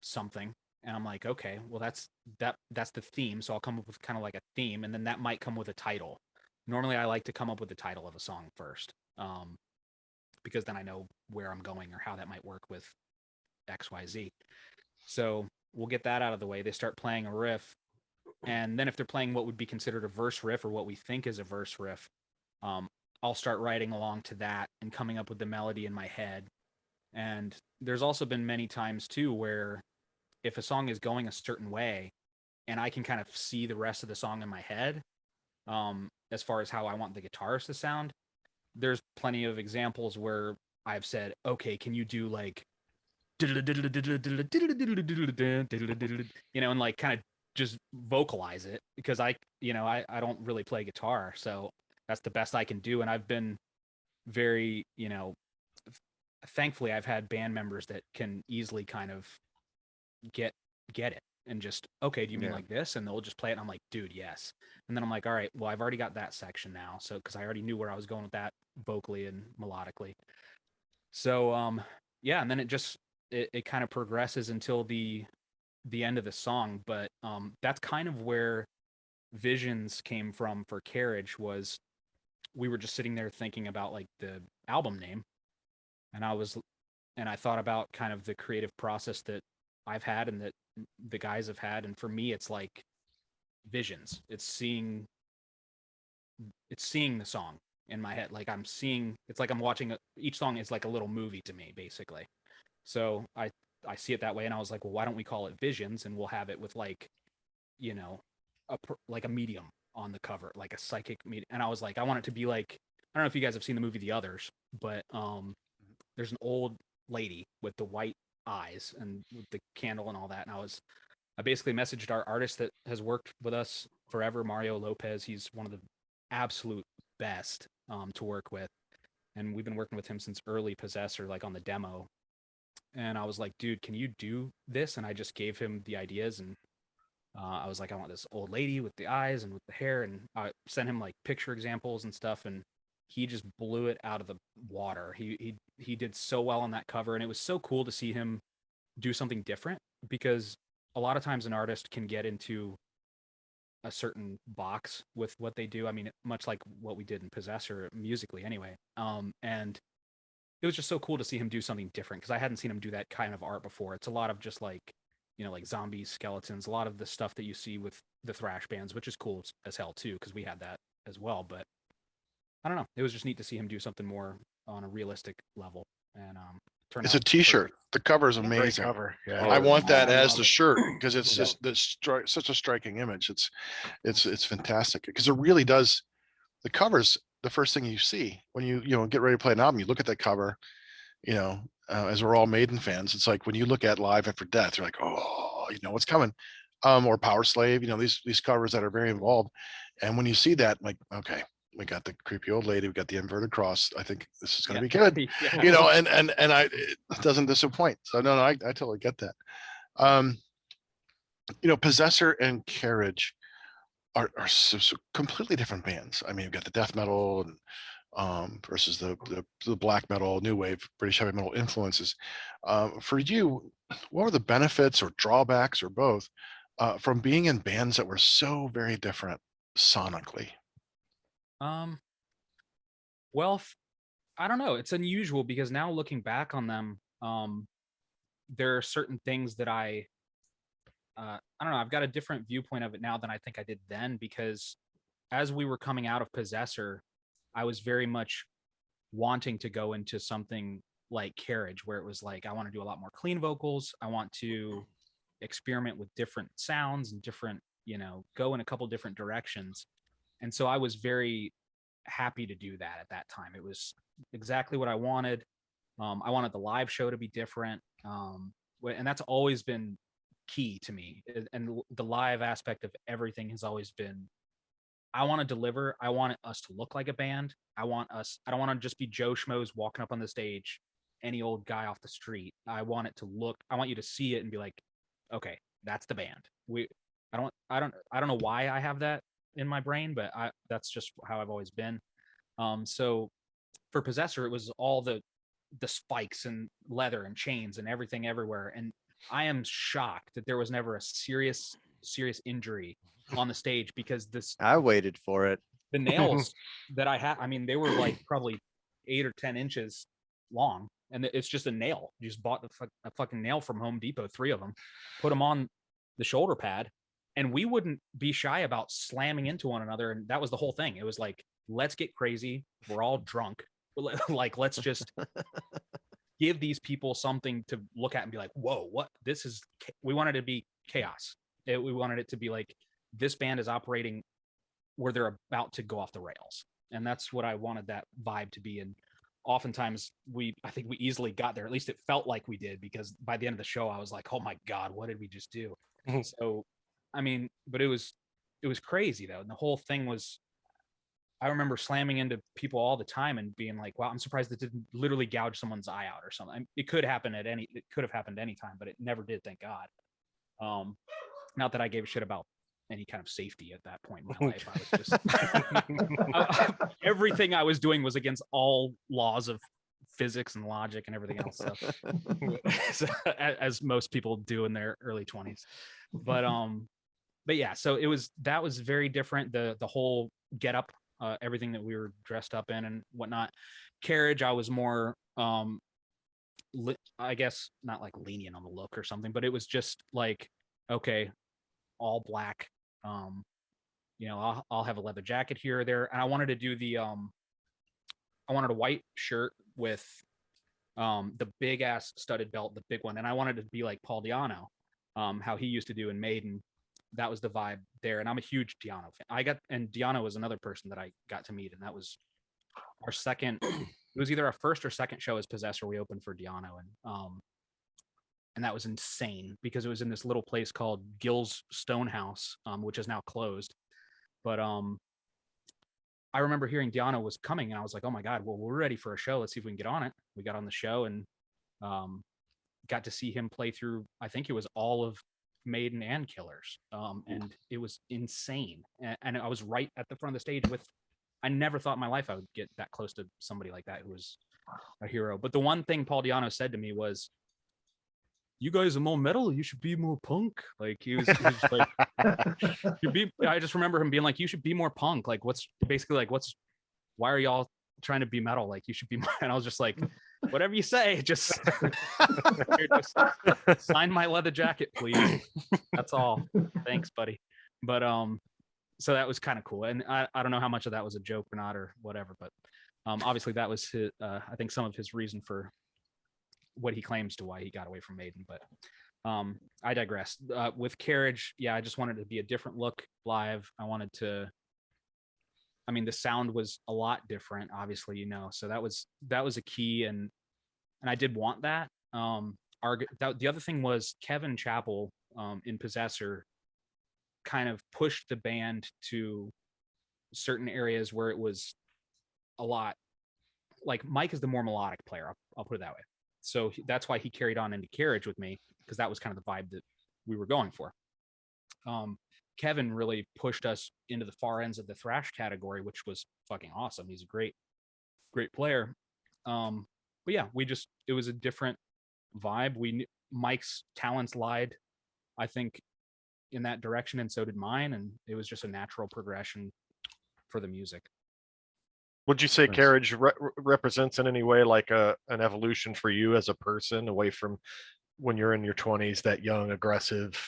something, and I'm like, okay, well that's the theme, so I'll come up with kind of like a theme, and then that might come with a title. Normally I like to come up with the title of a song first, because then I know where I'm going or how that might work with XYZ. So we'll get that out of the way. They start playing a riff, and then if they're playing what would be considered a verse riff, or what we think is a verse riff, I'll start writing along to that and coming up with the melody in my head. And there's also been many times too where if a song is going a certain way and I can kind of see the rest of the song in my head, as far as how I want the guitars to sound, there's plenty of examples where I've said, okay, can you do like, and like kind of just vocalize it, because I don't really play guitar, so that's the best I can do. And I've been very, thankfully I've had band members that can easily kind of get it and just, okay, do you mean like this? And they'll just play it, and I'm like, dude, yes. And then I'm like, all right, well, I've already got that section now, so because I already knew where I was going with that vocally and melodically. So yeah, and then it kind of progresses until the end of the song. But that's kind of where visions came from for Carriage. Was we were just sitting there thinking about like the album name, and I thought about kind of the creative process that I've had and that the guys have had. And for me, it's like visions. It's seeing the song in my head. Like it's like I'm watching each song is like a little movie to me, basically. So I see it that way, and I was like, well, why don't we call it Visions, and we'll have it with like, like a medium on the cover, like a psychic medium. And I was like, I want it to be like, I don't know if you guys have seen the movie The Others, but there's an old lady with the white eyes and with the candle and all that. And I basically messaged our artist that has worked with us forever, Mario Lopez. He's one of the absolute best to work with, and we've been working with him since early Possessor, like on the demo. And I was like, dude, can you do this? And I just gave him the ideas, and I was like, I want this old lady with the eyes and with the hair, and I sent him like picture examples and stuff, and he just blew it out of the water. He did so well on that cover, and it was so cool to see him do something different, because a lot of times an artist can get into a certain box with what they do. I mean, much like what we did in Possessor musically anyway. And it was just so cool to see him do something different, because I hadn't seen him do that kind of art before. It's a lot of just like, like zombies, skeletons, a lot of the stuff that you see with the thrash bands, which is cool as hell too, because we had that as well. But I don't know. It was just neat to see him do something more on a realistic level, and It's a T-shirt. The cover is amazing. Cover. Yeah. I want that I as love the it. shirt because it's just such a striking image. It's fantastic because it really does. The cover's the first thing you see when you get ready to play an album. You look at that cover, as we're all Maiden fans. It's like when you look at Live After Death, you're like, oh, you know what's coming. Or Power Slave, these covers that are very involved. And when you see that, like, okay, we got the creepy old lady, we got the inverted cross. I think this is going to be good. It doesn't disappoint. So no, I totally get that. Possessor and Carriage are completely different bands. I mean, you've got the death metal and versus the black metal, new wave, British heavy metal influences. For you, what were the benefits or drawbacks or both from being in bands that were so very different sonically? Well, I don't know. It's unusual because now looking back on them, there are certain things that I don't know. I've got a different viewpoint of it now than I think I did then, because as we were coming out of Possessor, I was very much wanting to go into something like Carriage, where it was like, I want to do a lot more clean vocals. I want to experiment with different sounds and different, go in a couple different directions. And so I was very happy to do that at that time. It was exactly what I wanted. I wanted the live show to be different. And that's always been key to me. And the live aspect of everything has always been, I want to deliver. I want us to look like a band. I don't want to just be Joe Schmoes walking up on the stage, any old guy off the street. I want you to see it and be like, okay, that's the band. I don't know why I have that in my brain, but that's just how I've always been. So for Possessor, it was all the spikes and leather and chains and everything everywhere. And I am shocked that there was never a serious injury on the stage, because I waited for it. The nails that I had, I mean, they were like probably 8 or 10 inches long, and it's just a nail. You just bought a fucking nail from Home Depot, 3 of them, put them on the shoulder pad, and we wouldn't be shy about slamming into one another. And that was the whole thing. It was like, let's get crazy. We're all drunk. Like, let's just give these people something to look at and be like, whoa, what? We wanted it to be chaos. We wanted it to be like, this band is operating where they're about to go off the rails. And that's what I wanted that vibe to be. And oftentimes I think we easily got there. At least it felt like we did, because by the end of the show, I was like, oh my God, what did we just do? So, I mean, but it was crazy though. And the whole thing was, I remember slamming into people all the time and being like, wow, I'm surprised it didn't literally gouge someone's eye out or something. It could have happened any time, but it never did, thank God. Not that I gave a shit about any kind of safety at that point in my life. I was just everything I was doing was against all laws of physics and logic and everything else. So, as most people do in their early 20s. But yeah, so that was very different. The whole get up, everything that we were dressed up in and whatnot. Carriage, I was more I guess not like lenient on the look or something, but it was just like, okay, all black. I'll have a leather jacket here or there. And I wanted to do I wanted a white shirt with the big ass studded belt, the big one. And I wanted to be like Paul Di'Anno, how he used to do in Maiden. That was the vibe there. And I'm a huge Di'Anno fan. And Di'Anno was another person that I got to meet. And that was our second, it was either our first or second show as Possessor. We opened for Di'Anno. And that was insane, because it was in this little place called Gill's Stonehouse, which is now closed. But I remember hearing Di'Anno was coming, and I was like, oh my God, well, we're ready for a show. Let's see if we can get on it. We got on the show and got to see him play through, I think it was all of Maiden and Killers. And it was insane. And I was right at the front of the stage I never thought in my life I would get that close to somebody like that who was a hero. But the one thing Paul Di'Anno said to me was, you guys are more metal, you should be more punk. Like he was like, I just remember him being like, you should be more punk. Like why are y'all trying to be metal? Like you should be more. And I was just like, whatever you say, just sign my leather jacket, please. That's all. Thanks, buddy. But so that was kind of cool. And I don't know how much of that was a joke or not or whatever, but obviously that was his, I think some of his reason for what he claims to why he got away from Maiden. But I digress. With Carriage, yeah, I just wanted to be a different look live. I wanted to, I mean, the sound was a lot different, obviously, you know, so that was a key, and I did want that. The other thing was Kevin Chappell in Possessor kind of pushed the band to certain areas where it was a lot like Mike is the more melodic player. I'll put it that way. So that's why he carried on into Carriage with me, because that was kind of the vibe that we were going for. Kevin really pushed us into the far ends of the thrash category, which was fucking awesome. He's a great player. But yeah, it was a different vibe. Mike's talents lied, I think, in that direction, and so did mine, and it was just a natural progression for the music. Would you say Carriage represents in any way like an evolution for you as a person, away from when you're in your 20s, that young, aggressive,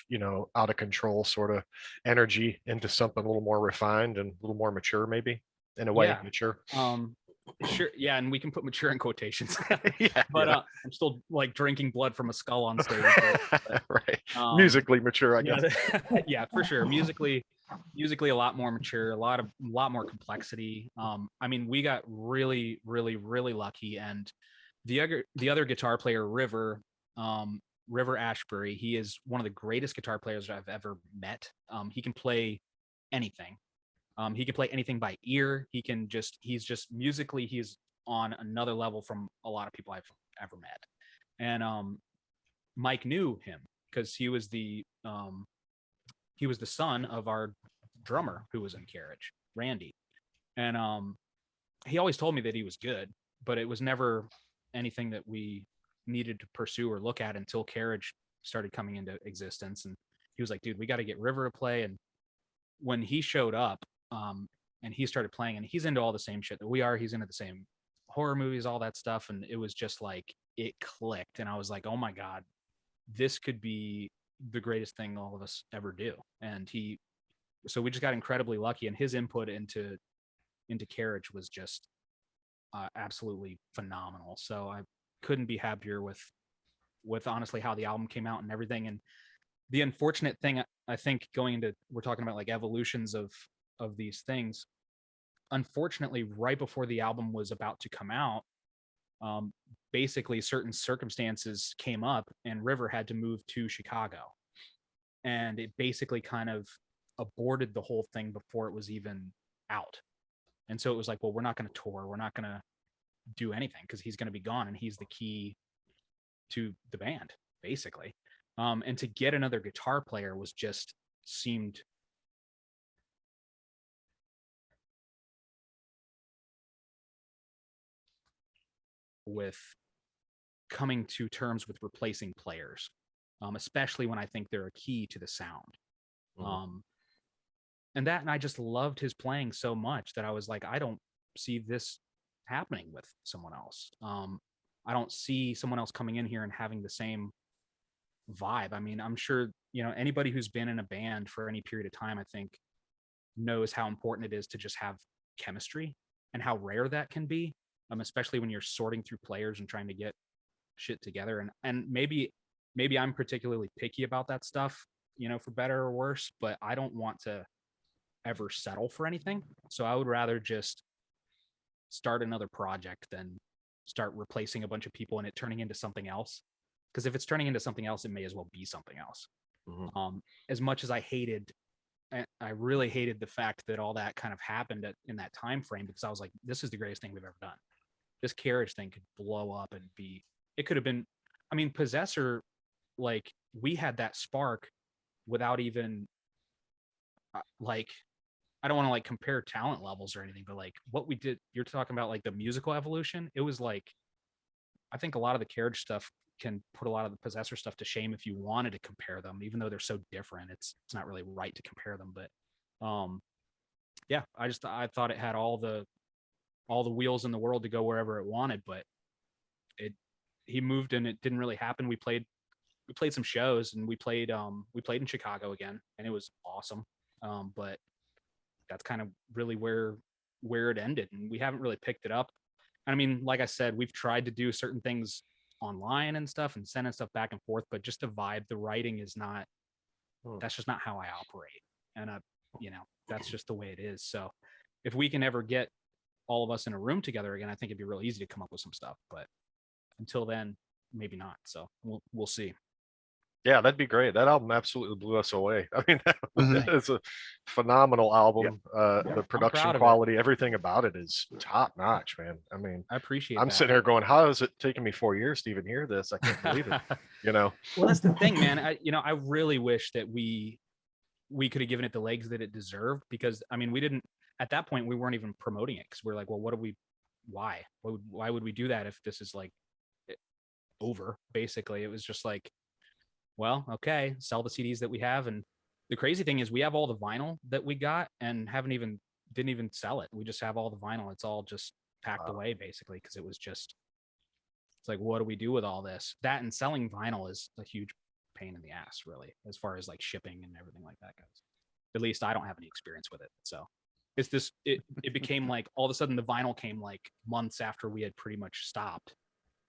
out of control sort of energy, into something a little more refined and a little more mature, maybe in a way? Yeah. Mature. Sure. Yeah, and we can put mature in quotations. But I'm still like drinking blood from a skull on stage. But, right. Musically mature, I guess. Yeah, for sure. Musically a lot more mature, a lot more complexity. I mean, we got really, really, really lucky, and the other guitar player, Rivera Ashbury, he is one of the greatest guitar players I've ever met. He can play anything. He can play anything by ear. He's just musically, he's on another level from a lot of people I've ever met. And Mike knew him because he was the son of our drummer who was in Carriage, Randy. And he always told me that he was good, but it was never anything that we needed to pursue or look at until Carriage started coming into existence. And he was like, dude, we got to get River to play. And when he showed up, and he started playing, and he's into all the same shit that we are. He's into the same horror movies, all that stuff. And it was just like, it clicked. And I was like, oh my God, this could be the greatest thing all of us ever do. And so we just got incredibly lucky, and his input into Carriage was just absolutely phenomenal. So I couldn't be happier with honestly how the album came out and everything. And the unfortunate thing, I think, we're talking about like evolutions of these things. Unfortunately, right before the album was about to come out, basically certain circumstances came up, and River had to move to Chicago, and it basically kind of aborted the whole thing before it was even out. And so it was like, well, we're not going to tour, we're not going to do anything, because he's going to be gone, and he's the key to the band, basically. And to get another guitar player seemed with coming to terms with replacing players, especially when I think they're a key to the sound. And I just loved his playing so much that I was like, I don't see this happening with someone else. I don't see someone else coming in here and having the same vibe. I mean, I'm sure, anybody who's been in a band for any period of time, I think, knows how important it is to just have chemistry, and how rare that can be, especially when you're sorting through players and trying to get shit together. And maybe I'm particularly picky about that stuff, for better or worse, but I don't want to ever settle for anything. So I would rather just start another project than start replacing a bunch of people and it turning into something else. Because if it's turning into something else, it may as well be something else. As much as I really hated the fact that all that kind of happened in that time frame, because I was like, this is the greatest thing we've ever done. This Carriage thing could blow up and it could have been, I mean, Possessor, like, we had that spark without even like, I don't want to like compare talent levels or anything, but like what we did, you're talking about like the musical evolution. It was like, I think a lot of the Carriage stuff can put a lot of the Possessor stuff to shame if you wanted to compare them, even though they're so different. It's not really right to compare them, but yeah, I thought it had all the wheels in the world to go wherever it wanted, but he moved and it didn't really happen. We played some shows, and we played in Chicago again, and it was awesome. But that's kind of really where it ended, and we haven't really picked it up. I mean, like I said, we've tried to do certain things online and stuff and sending stuff back and forth, but just the vibe, the writing is not, that's just not how I operate. And that's just the way it is. So if we can ever get all of us in a room together again, I think it'd be real easy to come up with some stuff, but until then, maybe not. So we'll see. Yeah, that'd be great. That album absolutely blew us away. I mean, Mhm. it's a phenomenal album. The production of it. quality, everything about it is top notch, man. I mean, I appreciate I'm that. sitting here going, how is it taking me 4 years to even hear this? I can't believe it. Well, that's the thing, man. I really wish that we could have given it the legs that it deserved, because I mean, we didn't, at that point, we weren't even promoting it, because we're like, well, why would we do that if this is like over? Basically, it was just like, well, okay, sell the CDs that we have. And the crazy thing is we have all the vinyl that we got and didn't even sell it. We just have all the vinyl. It's all just packed away, basically, because it was just, it's like, what do we do with all this? That and selling vinyl is a huge pain in the ass, really, as far as like shipping and everything like that goes. At least I don't have any experience with it. So it became like, all of a sudden the vinyl came like months after we had pretty much stopped.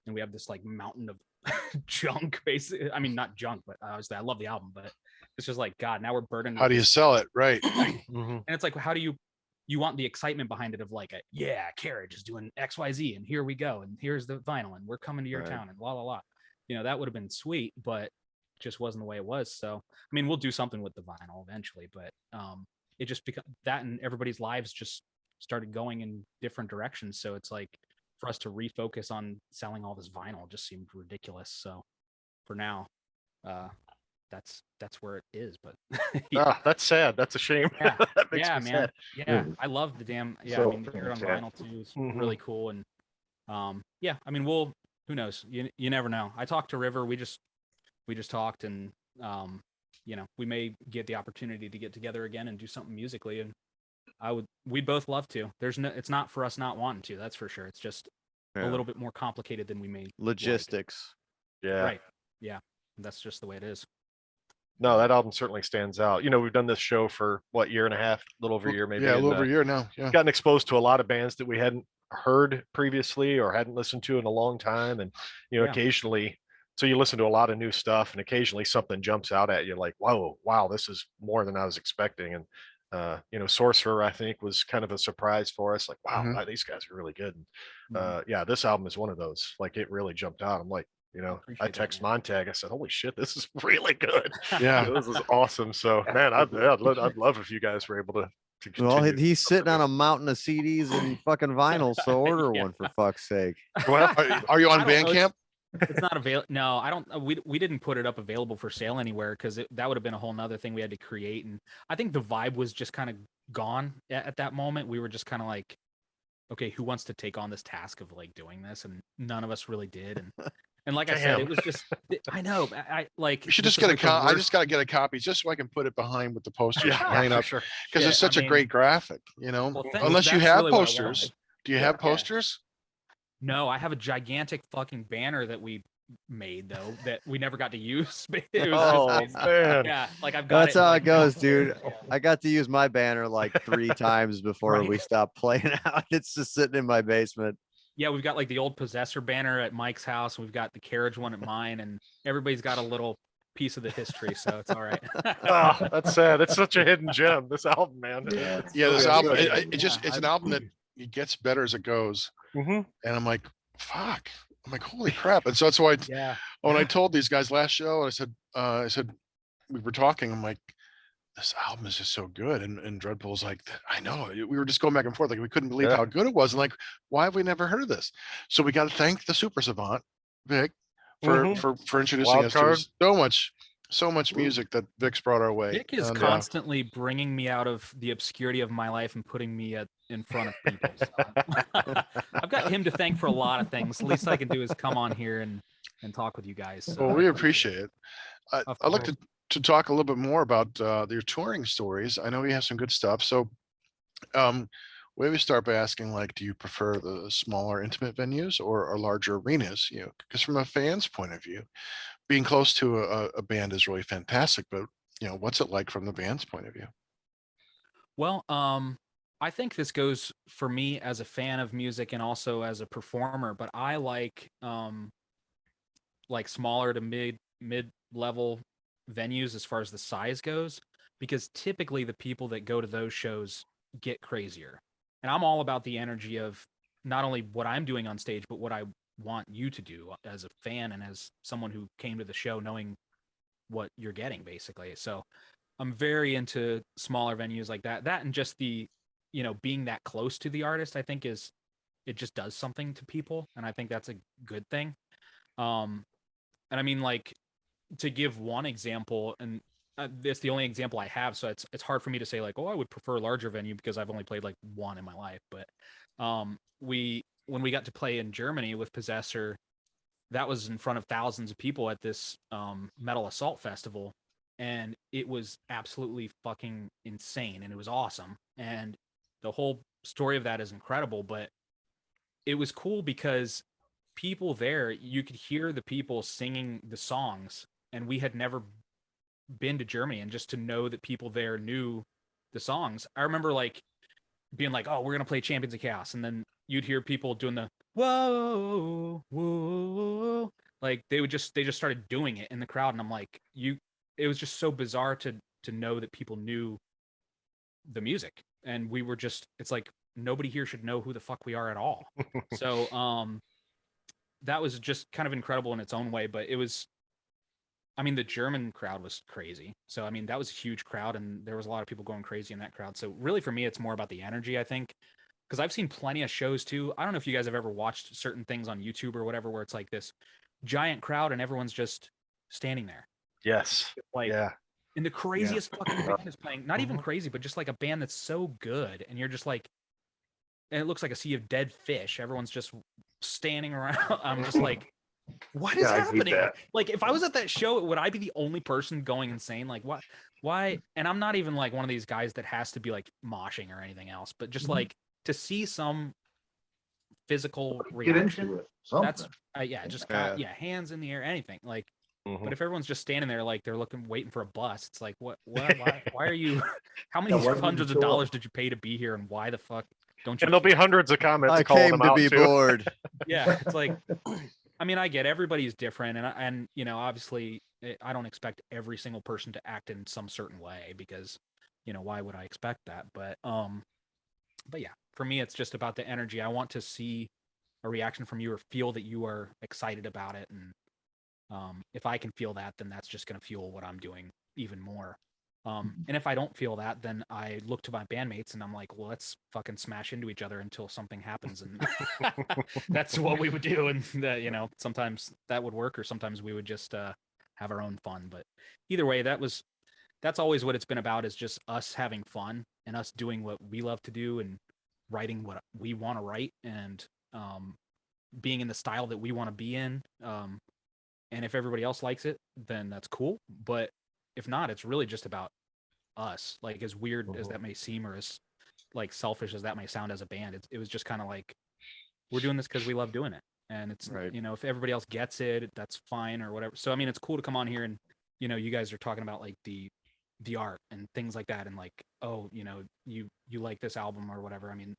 And we have this like mountain of junk, basically. I mean, not junk, but obviously I love the album, but it's just like, God, now we're burdened. How do you sell it? Right. Mhm. And it's like, how do you want the excitement behind it of like, Carriage is doing XYZ and here we go. And here's the vinyl and we're coming to your town and la, la, la. That would have been sweet, but just wasn't the way it was. So, I mean, we'll do something with the vinyl eventually, but it just that, and everybody's lives just started going in different directions. So it's like, for us to refocus on selling all this vinyl just seemed ridiculous. So for now, that's where it is. But That's sad. That's a shame. Yeah. That makes Yeah, me man. sad. Yeah, I love the damn. Yeah, So I mean, to hear it on fantastic. vinyl too is Mhm. really cool. And yeah, I mean, who knows? You never know. I talked to River. We just talked, and we may get the opportunity to get together again and do something musically. And we'd both love to. It's not for us not wanting to, that's for sure. It's just a little bit more complicated than we may like. Logistics. Yeah. Right. Yeah. That's just the way it is. No, that album certainly stands out. We've done this show for what, year and a half, a little over a year, maybe. Yeah, a little and, over a year now. Yeah. gotten exposed to a lot of bands that we hadn't heard previously or hadn't listened to in a long time. And, occasionally, so you listen to a lot of new stuff, and occasionally something jumps out at you like, whoa, wow, this is more than I was expecting. And, Sorcerer, I think, was kind of a surprise for us. Like, wow, Mhm. these guys are really good. And, this album is one of those. Like, it really jumped out. I'm like, I Appreciate that, text man. Montag. I said, "Holy shit, this is really good. Yeah. This is awesome." So, man, I'd love if you guys were able to Well, continue. he's sitting on a mountain of CDs and fucking vinyl, so order one for fuck's sake. Well, Are you on I don't know, Bandcamp? It's not available. No, I don't. We didn't put it up available for sale anywhere, because that would have been a whole nother thing we had to create. And I think the vibe was just kind of gone at that moment. We were just kind of like, okay, who wants to take on this task of like doing this? And none of us really did. And like I said, Damn. it was just, I know, I like. You should this just is get a like the I just worst- got to get a copy just so I can put it behind with the posters hanging for up, sure. because Yeah, it's such I a mean- great graphic, Well, unless you that's have really what I posters. wanted. Do you have posters? No, I have a gigantic fucking banner that we made though that we never got to use. It was Oh just, man. yeah, like I've got That's it, how like, it goes, dude. Yeah. I got to use my banner like 3 times before Right. we stopped playing out. It's just sitting in my basement. Yeah, we've got like the old Possessor banner at Mike's house, and we've got the Carriage one at mine, and everybody's got a little piece of the history, so it's all right. Oh, that's sad. It's such a hidden gem. This album, man. Yeah. Yeah, this Yeah, album, yeah, it's an album that it gets better as it goes. Mhm. And I'm like, fuck. I'm like, holy crap. And so that's why Yeah. when I told these guys last show, I said, we were talking, I'm like, this album is just so good. And Dreadbull's like, I know. We were just going back and forth. Like, we couldn't believe Yeah. how good it was. And like, why have we never heard of this? So we got to thank the super savant, Vic, for introducing us to Wildcard. so much music that Vic's brought our way. Nick is And, constantly bringing me out of the obscurity of my life and putting me in front of people. So I've got him to thank for a lot of things. The least I can do is come on here and talk with you guys. So well, we appreciate it. Of I'd like course. to talk a little bit more about your touring stories. I know you have some good stuff. So we always start by asking, like, do you prefer the smaller intimate venues or larger arenas? Because from a fan's point of view, being close to a band is really fantastic. But what's it like from the band's point of view? Well, I think this goes for me as a fan of music and also as a performer, but I like smaller to mid level venues as far as the size goes, because typically the people that go to those shows get crazier. And I'm all about the energy of not only what I'm doing on stage, but what I want you to do as a fan and as someone who came to the show knowing what you're getting, basically. So I'm very into smaller venues like that. That and just the, being that close to the artist, I think it just does something to people, and I think that's a good thing. Um, and I mean, like, to give one example, and it's the only example I have, so it's hard for me to say like, oh, I would prefer a larger venue because I've only played like one in my life. But when we got to play in Germany with Possessor, that was in front of thousands of people at this Metal Assault festival, and it was absolutely fucking insane, and it was awesome, and the whole story of that is incredible. But it was cool because people there, you could hear the people singing the songs, and we had never been to Germany, and just to know that people there knew the songs. I remember like being like, "Oh, we're gonna play Champions of Chaos," and then you'd hear people doing the "whoa, whoa," like they just started doing it in the crowd, and I'm like, it was just so bizarre to know that people knew the music, and we were just, it's like nobody here should know who the fuck we are at all. So that was just kind of incredible in its own way. But it was, I mean, the German crowd was crazy. So, I mean, that was a huge crowd, and there was a lot of people going crazy in that crowd. So, really, for me, it's more about the energy, I think, because I've seen plenty of shows too. I don't know if you guys have ever watched certain things on YouTube or whatever, where it's like this giant crowd and everyone's just standing there. Yes. Like, Yeah. and the craziest fucking band is playing, not even crazy, but just like a band that's so good. And you're just like, and it looks like a sea of dead fish. Everyone's just standing around. I'm just like, what is happening? Like, if I was at that show, would I be the only person going insane? Like, what? Why? And I'm not even like one of these guys that has to be like moshing or anything else, but just like to see some physical reaction. Get into it. That's just hands in the air, anything. Like, but if everyone's just standing there like they're waiting for a bus, it's like, what? Why are you? How many hundreds of dollars did you pay to be here, and why the fuck don't you? And there'll be hundreds of comments. I calling came them to out be too. bored. Yeah, it's like, I mean, I get everybody's different, and obviously, I don't expect every single person to act in some certain way because, why would I expect that? But yeah, for me, it's just about the energy. I want to see a reaction from you or feel that you are excited about it, and if I can feel that, then that's just going to fuel what I'm doing even more. And if I don't feel that, then I look to my bandmates and I'm like, well, let's fucking smash into each other until something happens. And that's what we would do. And that, sometimes that would work, or sometimes we would just have our own fun. But either way, that's always what it's been about, is just us having fun and us doing what we love to do and writing what we want to write, and being in the style that we want to be in. And if everybody else likes it, then that's cool. But if not, it's really just about us. Like, as weird as that may seem, or as like selfish as that may sound as a band, it was just kind of like, we're doing this because we love doing it. And it's, right. If everybody else gets it, that's fine or whatever. So, I mean, it's cool to come on here and, you guys are talking about like the art and things like that. And like, oh, you like this album or whatever. I mean,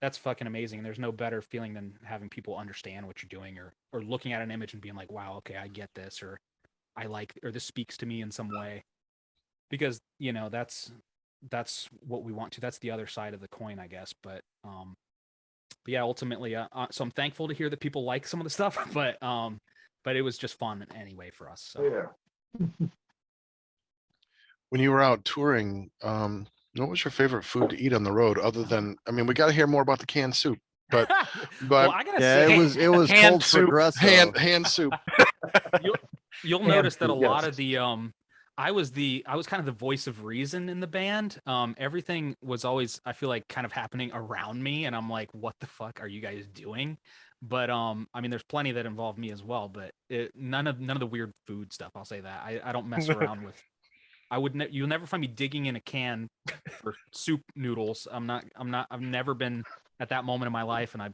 that's fucking amazing. And there's no better feeling than having people understand what you're doing, or looking at an image and being like, wow, okay, I get this, or I like, or this speaks to me in some way, because that's what we want to. That's the other side of the coin, I guess. But yeah, ultimately, so I'm thankful to hear that people like some of the stuff, but it was just fun anyway for us. So. Yeah. When you were out touring, what was your favorite food to eat on the road? Other than, I mean, we got to hear more about the canned soup, but well, I gotta yeah, say, it was hand cold soup. progresso. hand soup. You'll notice that a soup, lot yes. of the I was kind of the voice of reason in the band. Everything was always, I feel like, kind of happening around me, and I'm like, what the fuck are you guys doing? But I mean, there's plenty that involve me as well, but none of the weird food stuff. I'll say that I don't mess around with. You'll never find me digging in a can for soup noodles. I've never been at that moment in my life, and I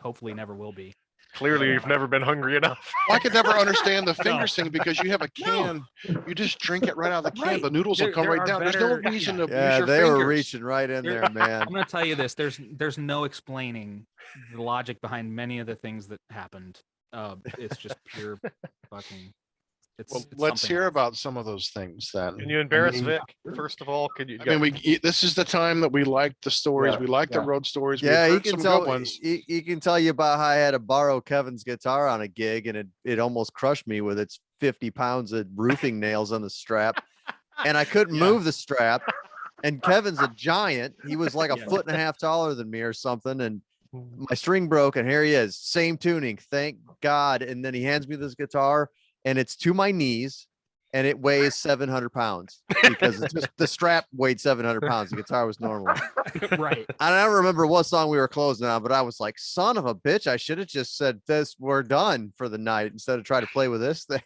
hopefully never will be. Clearly, you've never been hungry enough. I could never understand the finger singing because you have a can. You just drink it right out of the can. Right. The noodles will come There right are down. There's no better- reason yeah. to use Yeah, your they fingers. were reaching right in there, man. I'm gonna tell you this. There's no explaining the logic behind many of the things that happened. It's just pure fucking. Well, It's let's something hear else. about some of those things then. Can you embarrass mean, Vic first of all? Can you? I mean, this is the time that we like the stories. Yeah, we like the yeah. road stories. We've Yeah, he heard can some tell. good ones. He can tell you about how I had to borrow Kevin's guitar on a gig, and it almost crushed me with its 50 pounds of roofing nails on the strap, and I couldn't move the strap. And Kevin's a giant. He was like a Yeah. foot and a half taller than me or something, and my string broke. And here he is, same tuning, thank God. And then he hands me this guitar, and it's to my knees. And it weighs 700 pounds because it's just, the strap weighed 700 pounds. The guitar was normal. Right. I don't remember what song we were closing on, but I was like, son of a bitch, I should have just said this, we're done for the night instead of try to play with this thing.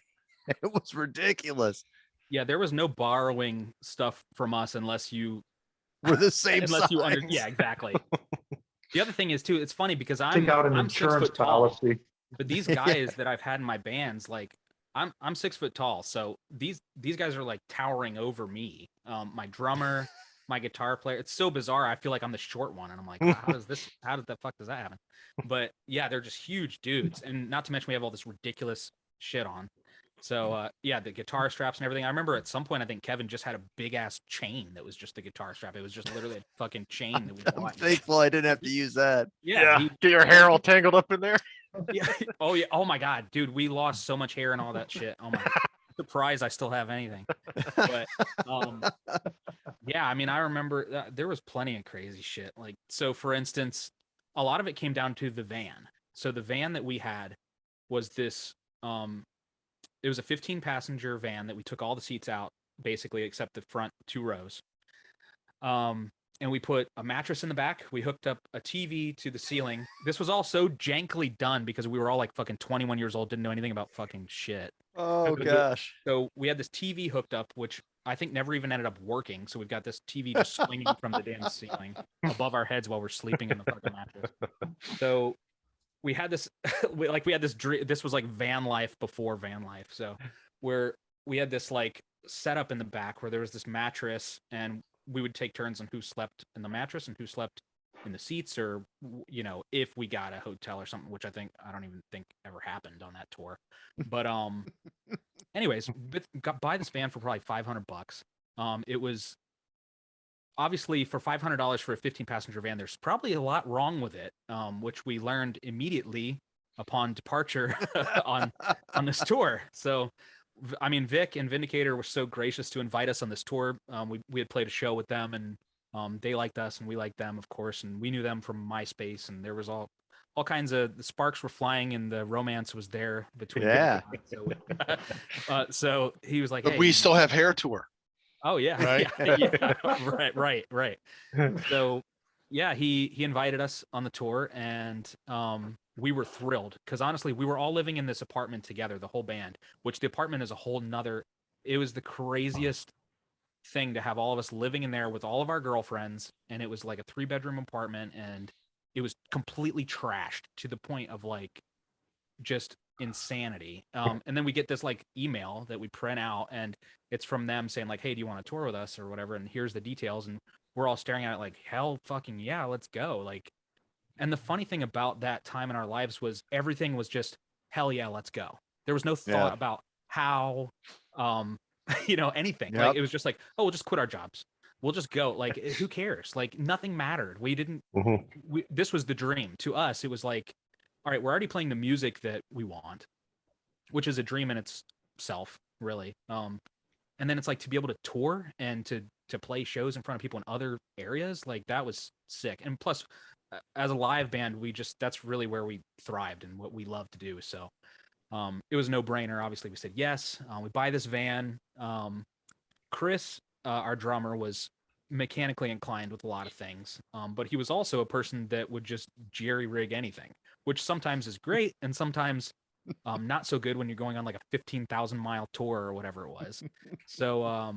It was ridiculous. Yeah, there was no borrowing stuff from us unless you We're the same unless you size. yeah, exactly. The other thing is too, it's funny because Take out an I'm 6 insurance foot tall, policy. but these guys that I've had in my bands, like I'm 6 foot tall, so these guys are like towering over me. My drummer, my guitar player, it's so bizarre. I feel like I'm the short one, and I'm like, how did the fuck does that happen? But yeah, they're just huge dudes, and not to mention we have all this ridiculous shit on. So yeah, the guitar straps and everything. I remember at some point I think Kevin just had a big ass chain that was just the guitar strap. It was just literally a fucking chain that we I'm bought. thankful I didn't have to use that. Yeah, Get your hair all tangled up in there. yeah. Oh yeah. Oh my god, dude, we lost so much hair and all that shit. Oh my god. Surprised I still have anything. But yeah, I mean, I remember there was plenty of crazy shit. Like, so for instance, a lot of it came down to the van. So the van that we had was this it was a 15 passenger van that we took all the seats out basically except the front 2 rows. And we put a mattress in the back. We hooked up a TV to the ceiling. This was all so jankily done because we were all like fucking 21 years old, didn't know anything about fucking shit. Oh gosh. So we had this TV hooked up, which I think never even ended up working. So we've got this TV just swinging from the damn ceiling above our heads while we're sleeping in the fucking mattress. So we had this, we had this dream. This was like van life before van life. So where we had this like setup in the back where there was this mattress, and we would take turns on who slept in the mattress and who slept in the seats, or you know, if we got a hotel or something, which I don't even think ever happened on that tour. But anyways, got buy this van for probably $500. It was obviously for $500 for a 15 passenger van. There's probably a lot wrong with it, which we learned immediately upon departure on this tour. So I mean, Vic and Vindicator were so gracious to invite us on this tour. We had played a show with them, and they liked us, and we liked them, of course. And we knew them from MySpace, and there was all kinds of the sparks were flying, and the romance was there between. Yeah. So he was like, But hey, we still have hair tour. Oh yeah, Right? yeah, right. So yeah, he invited us on the tour, and we were thrilled because honestly, we were all living in this apartment together, the whole band. Which the apartment is a whole nother. It was the craziest thing to have all of us living in there with all of our girlfriends, and it was like a 3-bedroom apartment, and it was completely trashed to the point of like just insanity. And then we get this like email that we print out, and it's from them saying like, hey, do you want to tour with us or whatever, and here's the details. And we're all staring at it like, hell fucking yeah, let's go. Like, and the funny thing about that time in our lives was everything was just hell yeah, let's go. There was no thought about how you know, anything. Like it was just like, oh, we'll just quit our jobs, we'll just go. Like, who cares? Like, nothing mattered. We didn't this was the dream to us. It was like, all right, we're already playing the music that we want, which is a dream in itself, really. And then it's like to be able to tour and to play shows in front of people in other areas, like that was sick. And plus, as a live band, that's really where we thrived and what we love to do. So it was a no-brainer. Obviously, we said yes. We buy this van. Chris, our drummer, was mechanically inclined with a lot of things, but he was also a person that would just jerry rig anything, which sometimes is great and sometimes not so good when you're going on like a 15,000 mile tour or whatever it was. So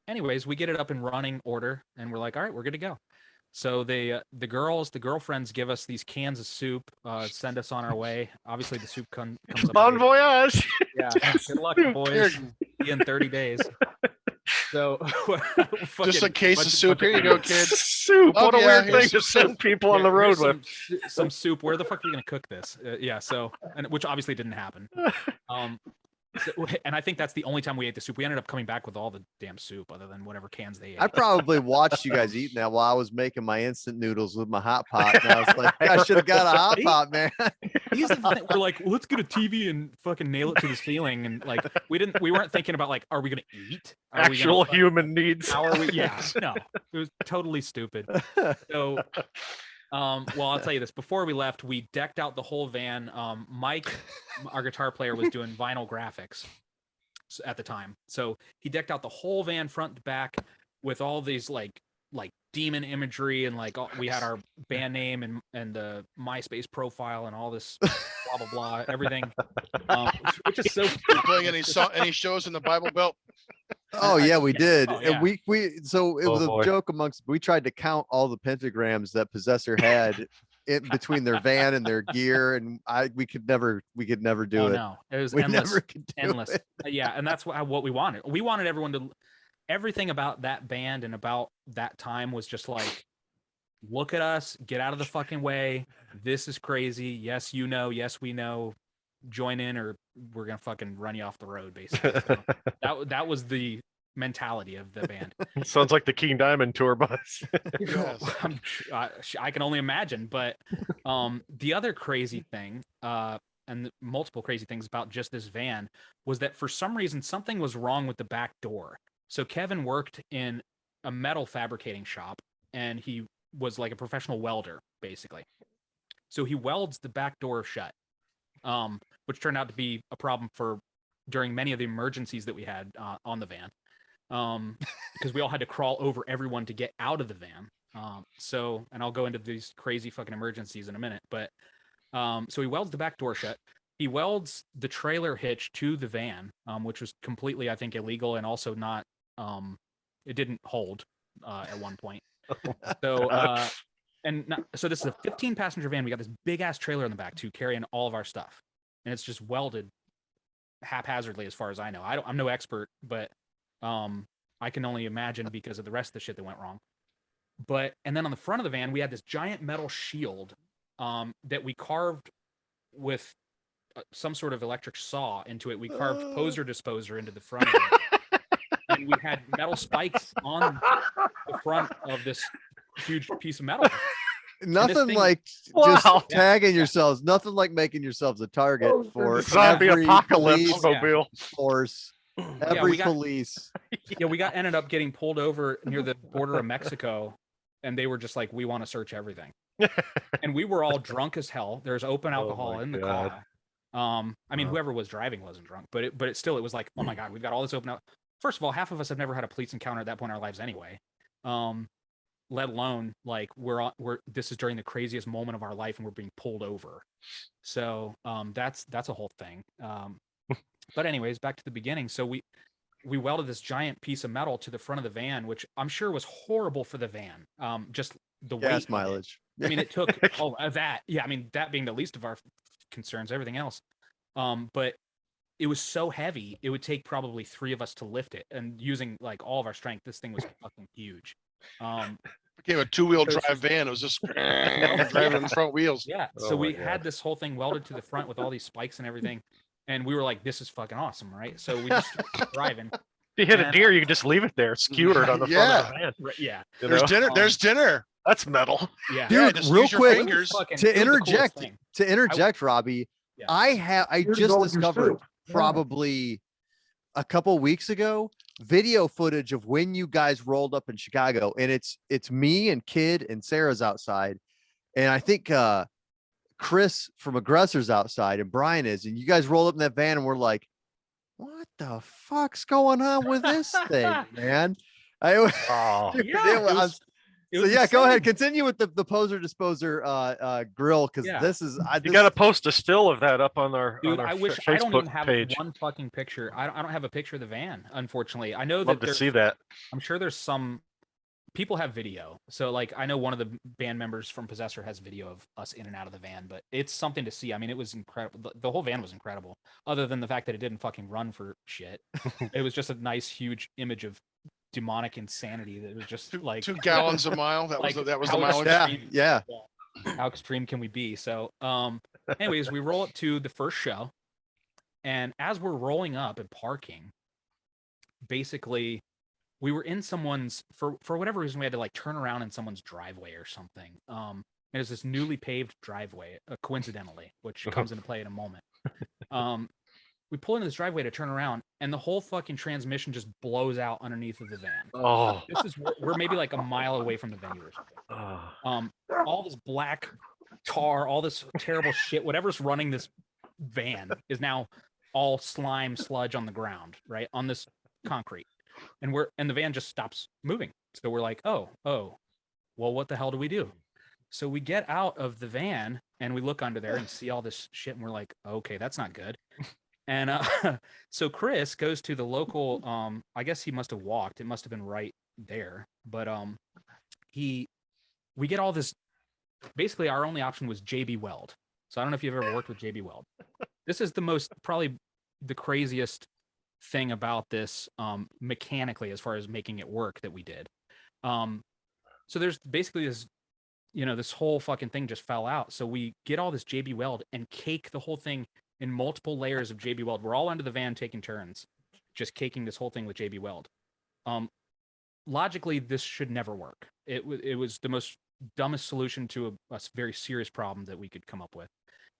anyways, we get it up and running order, and we're like, all right, we're good to go. So the girlfriends give us these cans of soup, send us on our way. Obviously, the soup comes up. Bon later. voyage. Yeah, good luck, boys. See you in 30 days. So Just a fucking case of bunch soup. Here you go, kids. Soup. Oh, What a yeah, weird here's thing to some send people on the here's road with. some soup. Where the fuck are we gonna cook this? Yeah, so which obviously didn't happen. And I think that's the only time we ate the soup. We ended up coming back with all the damn soup, other than whatever cans they ate. I probably watched you guys eating that while I was making my instant noodles with my hot pot. And I was like, I should have got a hot pot, man. These are the things, we're like, well, let's get a TV and fucking nail it to the ceiling, and like we weren't thinking about like, are we gonna eat? Are we Actual gonna, human needs. How are we? Yeah, no, it was totally stupid. So, well, I'll tell you this. Before we left, we decked out the whole van. Mike, our guitar player, was doing vinyl graphics at the time, so he decked out the whole van front to back with all these like demon imagery, and like we had our band name and the MySpace profile and all this blah blah blah everything, which is so playing any shows in the Bible Belt. Oh yeah, we did. Oh, yeah. And we so it was a joke amongst, we tried to count all the pentagrams that Possessor had in between their van and their gear, and we could never do it. No, it was We endless. never could do Endless. it. Yeah, and that's what we wanted. We wanted everyone to, everything about that band and about that time was just like, look at us, get out of the fucking way. This is crazy. Yes, you know. Yes, we know. Join in, or we're gonna fucking run you off the road. Basically, so that was the mentality of the band. Sounds like the King Diamond tour bus. Yes. I can only imagine. But the other crazy thing, and the multiple crazy things about just this van, was that for some reason something was wrong with the back door. So Kevin worked in a metal fabricating shop, and he was like a professional welder, basically. So he welds the back door shut, which turned out to be a problem during many of the emergencies that we had on the van, because we all had to crawl over everyone to get out of the van. And I'll go into these crazy fucking emergencies in a minute, but so he welds the back door shut. He welds the trailer hitch to the van, which was completely, I think, illegal, and also not, it didn't hold at one point. So, so this is a 15-passenger van. We got this big ass trailer in the back to carry in all of our stuff, and it's just welded haphazardly, as far as I know. I'm no expert, but I can only imagine because of the rest of the shit that went wrong. And then on the front of the van, we had this giant metal shield that we carved with some sort of electric saw into it. We carved poser disposer into the front of it. And we had metal spikes on the front of this huge piece of metal. Nothing thing- like Wow. just tagging yourselves. Nothing like making yourselves a target for Zombie every apocalypse police mobile. force. Every we got- police. Yeah, we ended up getting pulled over near the border of Mexico, and they were just like, we want to search everything. And we were all drunk as hell. There's open alcohol my in the God. car. I mean, whoever was driving wasn't drunk, but it still, it was like, oh my God, we've got all this open out. First of all, half of us have never had a police encounter at that point in our lives anyway. Let alone like this is during the craziest moment of our life and we're being pulled over. So that's a whole thing. But anyways, back to the beginning. So we welded this giant piece of metal to the front of the van, which I'm sure was horrible for the van. Just the weight Gas of it. mileage. I mean, it took that. Yeah, I mean, that being the least of our concerns, everything else. But it was so heavy, it would take probably 3 of us to lift it. And using like all of our strength, this thing was fucking huge. Became a 2-wheel drive van. It was just driving the front wheels. Yeah. Oh So my we God. had this whole thing welded to the front with all these spikes and everything. And we were like, this is fucking awesome, right? So we just kept driving. If you hit a And- deer, you can just leave it there, skewered on the front of the van. Right, yeah. You There's know? dinner. There's dinner. That's metal. Yeah. Dude, Yeah, just real use your quick, fingers. Fucking- to it was the coolest interject, thing. Robbie, Yeah. I Here to just go with your discovered soup. Yeah. probably a couple weeks ago video footage of when you guys rolled up in Chicago, and it's me and Kid and Sarah's outside, and I think Chris from Aggressors outside, and Brian is, and you guys rolled up in that van, and we're like, what the fuck's going on with this thing, man? Oh, Dude, Yeah, it was- it so was yeah, go ahead, insane. continue with the poser disposer grill, because Yeah. this is you got to post a still of that up on our, Dude, I wish I don't Facebook even have page. one fucking picture. I don't have a picture of the van, unfortunately. I know Love that to there's, see that. I'm sure there's some people have video. So like I know one of the band members from Possessor has video of us in and out of the van, but it's something to see. I mean, it was incredible. The whole van was incredible, other than the fact that it didn't fucking run for shit. It was just a nice, huge image of demonic insanity that was just like 2 gallons a mile. That was like, that was how the mileage. extreme- Yeah. How extreme can we be? So, anyways, we roll up to the first show, and as we're rolling up and parking, basically, we were in someone's for whatever reason we had to like turn around in someone's driveway or something. And it's this newly paved driveway, coincidentally, which comes into play in a moment. We pull into this driveway to turn around, and the whole fucking transmission just blows out underneath of the van. Oh. This is we're maybe like a mile away from the venue or something. All this black tar, all this terrible shit, whatever's running this van is now all slime sludge on the ground, right? On this concrete. And the van just stops moving. So we're like, oh, well, what the hell do we do? So we get out of the van and we look under there and see all this shit, and we're like, okay, that's not good. And so Chris goes to the local, I guess he must have walked. It must have been right there. But we get all this. Basically, our only option was JB Weld. So I don't know if you've ever worked with JB Weld. This is probably the craziest thing about this mechanically as far as making it work that we did. So there's basically this, this whole fucking thing just fell out. So we get all this JB Weld and cake the whole thing in multiple layers of JB Weld. We're all under the van taking turns, just caking this whole thing with JB Weld. Logically, this should never work. It was the most dumbest solution to a very serious problem that we could come up with.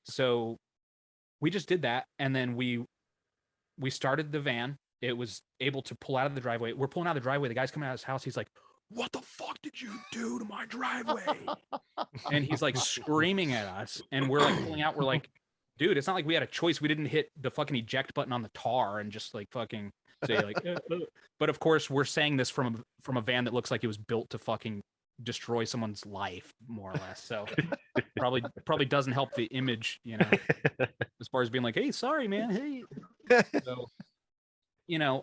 So we just did that, and then we started the van. It was able to pull out of the driveway. We're pulling out of the driveway. The guy's coming out of his house. He's like, "What the fuck did you do to my driveway?" And he's like screaming at us, and we're like pulling out. We're like, dude, it's not like we had a choice. We didn't hit the fucking eject button on the tar and just like fucking say like, But of course, we're saying this from a van that looks like it was built to fucking destroy someone's life, more or less. So probably doesn't help the image, as far as being like, "Hey, sorry, man. Hey." So,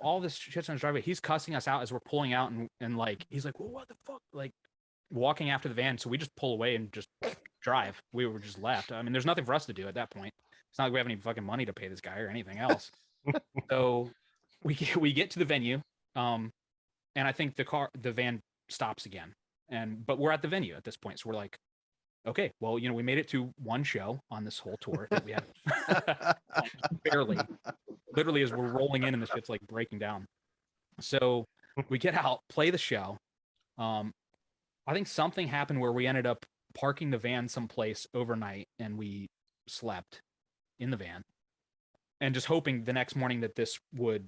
all this shit's on his driveway. He's cussing us out as we're pulling out, and like he's like, "Well, what the fuck?" Like walking after the van. So we just pull away and just drive. We were just left. I mean, there's nothing for us to do at that point. It's not like we have any fucking money to pay this guy or anything else. So we get to the venue, and I think the van stops again. But we're at the venue at this point, so we're like, okay, well, we made it to one show on this whole tour that we had. Barely, literally, as we're rolling in and the shit's like breaking down. So we get out, play the show. I think something happened where we ended up parking the van someplace overnight, and we slept in the van, and just hoping the next morning that this would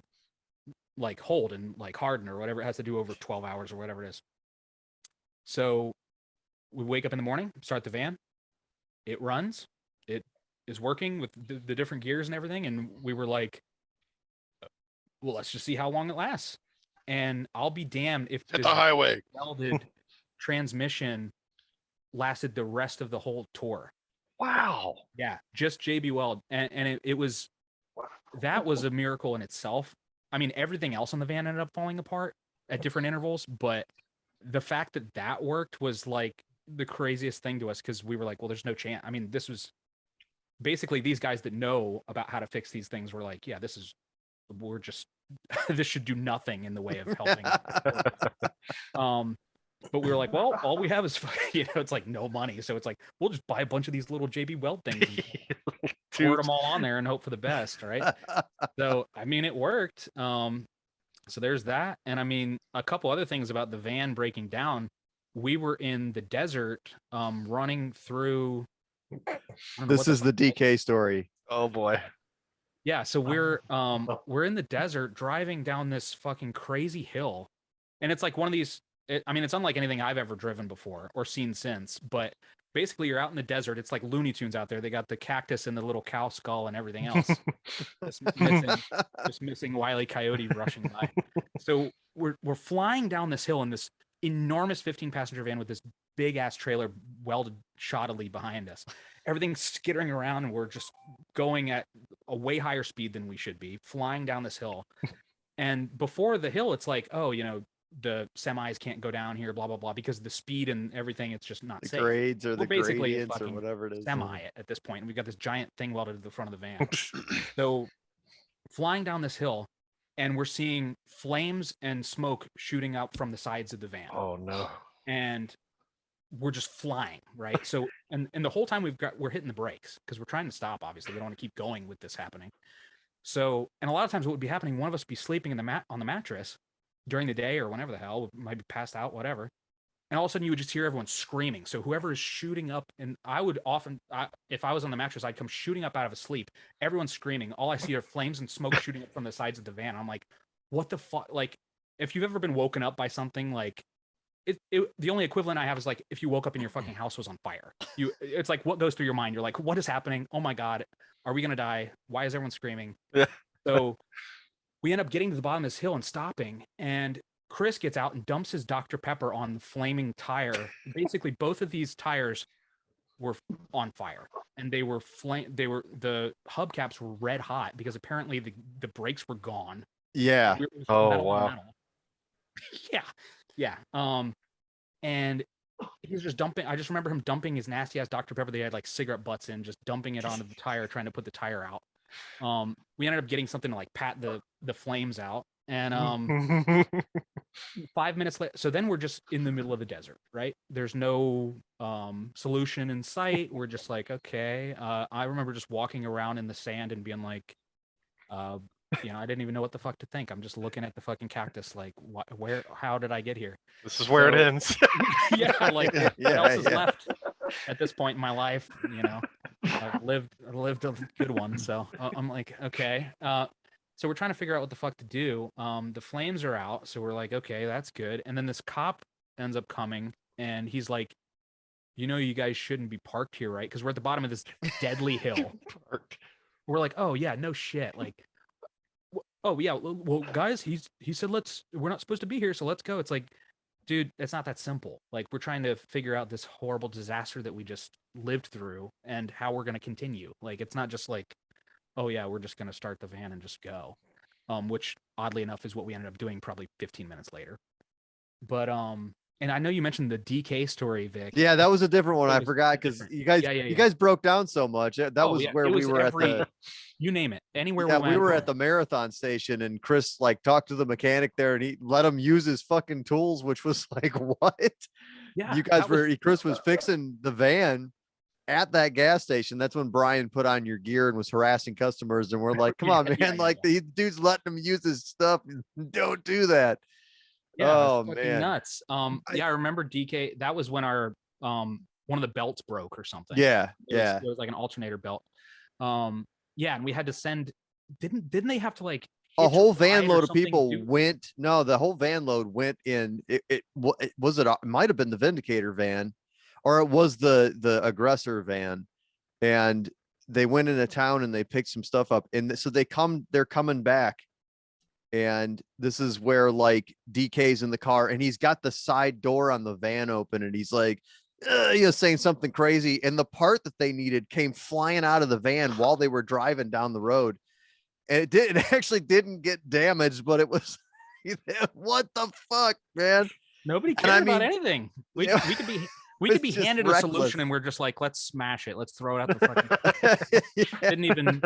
like hold and like harden or whatever it has to do over 12 hours or whatever it is. So we wake up in the morning, start the van, it runs, it is working with the different gears and everything. And we were like, well, let's just see how long it lasts. And I'll be damned if Hit the highway. welded transmission lasted the rest of the whole tour. Wow. Yeah, just JB Weld. And it was, that was a miracle in itself. I mean, everything else on the van ended up falling apart at different intervals, but the fact that worked was like the craziest thing to us, because we were like, well, there's no chance. I mean, this was basically these guys that know about how to fix these things were like, yeah, we're just this should do nothing in the way of helping. But we were like, well, all we have is it's like no money, so it's like we'll just buy a bunch of these little JB Weld things and pour them all on there and hope for the best, right? So I mean, it worked. So there's that. And I mean, a couple other things about the van breaking down. We were in the desert, running through. This is the DK story. Oh boy. Yeah, so we're in the desert driving down this fucking crazy hill, and it's like one of these. It's unlike anything I've ever driven before or seen since. But basically, you're out in the desert. It's like Looney Tunes out there. They got the cactus and the little cow skull and everything else. just missing Wile E. Coyote rushing by. So we're flying down this hill in this enormous 15-passenger van with this big ass trailer welded shoddily behind us. Everything's skittering around, and we're just going at a way higher speed than we should be, flying down this hill. And before the hill, it's like, oh, the semis can't go down here, blah blah blah, because of the speed and everything. It's just not The safe. grades or We're the basically a gradients or fucking whatever it is. semi at this point, and we've got this giant thing welded to the front of the van. So flying down this hill, and we're seeing flames and smoke shooting up from the sides of the van. Oh no. And we're just flying, right? So and the whole time we're hitting the brakes because we're trying to stop. Obviously, we don't want to keep going with this happening. So, and a lot of times what would be happening, one of us would be sleeping in the on the mattress during the day or whenever the hell, we might be passed out, whatever. And all of a sudden you would just hear everyone screaming. So whoever is shooting up, and I would often, if I was on the mattress, I'd come shooting up out of a sleep. Everyone's screaming. All I see are flames and smoke shooting up from the sides of the van. I'm like, what the fuck? Like, if you've ever been woken up by something, like, the only equivalent I have is like if you woke up and your fucking house was on fire. It's like what goes through your mind. You're like, what is happening? Oh my God, are we gonna die? Why is everyone screaming? Yeah. So we end up getting to the bottom of this hill and stopping, and Chris gets out and dumps his Dr. Pepper on the flaming tire. Basically, both of these tires were on fire, and they were the hubcaps were red hot because apparently the brakes were gone. Yeah. Oh, Metal on wow. metal. Yeah. And he's just dumping. I just remember him dumping his nasty ass Dr. Pepper. They had like cigarette butts in, just dumping it onto the tire, trying to put the tire out. We ended up getting something to like pat the flames out. And 5 minutes later, so then we're just in the middle of the desert, right? There's no solution in sight. We're just like, okay. I remember just walking around in the sand and being like, I didn't even know what the fuck to think. I'm just looking at the fucking cactus, like, how did I get here? This is where it ends. Yeah, like Yeah, what else is yeah. left at this point in my life? I've lived a good one, so I'm like, okay. So we're trying to figure out what the fuck to do. The flames are out, so we're like, okay, that's good. And then this cop ends up coming, and he's like, you guys shouldn't be parked here, right? Because we're at the bottom of this deadly hill. We're like, oh yeah, no shit, like. Oh yeah, well guys, he said we're not supposed to be here, so let's go. It's like, dude, it's not that simple. Like, we're trying to figure out this horrible disaster that we just lived through and how we're going to continue. Like, it's not just like, oh yeah, we're just going to start the van and just go. Which oddly enough is what we ended up doing probably 15 minutes later. But and I know you mentioned the DK story, Vic. Yeah, that was a different one. It I was forgot because different. you guys Yeah. you guys broke down so much. That was where it we was were at every- the you name it. Anywhere yeah, we went. we were at the marathon station, and Chris like talked to the mechanic there, and he let him use his fucking tools, which was like, what? Yeah, You guys that was- Chris was fixing the van at that gas station. That's when Brian put on your gear and was harassing customers, and we're like, come on, man, Yeah. like the dude's letting him use his stuff. Don't do that. Yeah, Oh, it's fucking man. nuts. I remember DK. That was when our one of the belts broke or something. Yeah, It was like an alternator belt. Yeah, and we had to send. Didn't they have to like a hitch whole ride van or load of something? people went. No, the whole van load went in. It might have been the Vindicator van, or it was the aggressor van, and they went into town and they picked some stuff up, and so they're coming back. And this is where like DK's in the car, and he's got the side door on the van open, and he's like, saying something crazy. And the part that they needed came flying out of the van while they were driving down the road. And it actually didn't get damaged, but it was, what the fuck, man? Nobody And I cared about mean, anything. We yeah, could be it's just handed a reckless. solution, and we're just like, let's smash it. Let's throw it out the fucking. Yeah. Didn't even.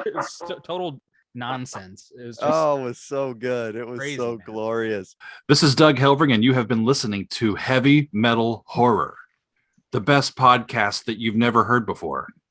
It was total nonsense. It was just. Oh, it was so good. It was crazy, so man. glorious. This is Doug Helvering, and you have been listening to Heavy Metal Horror, the best podcast that you've never heard before.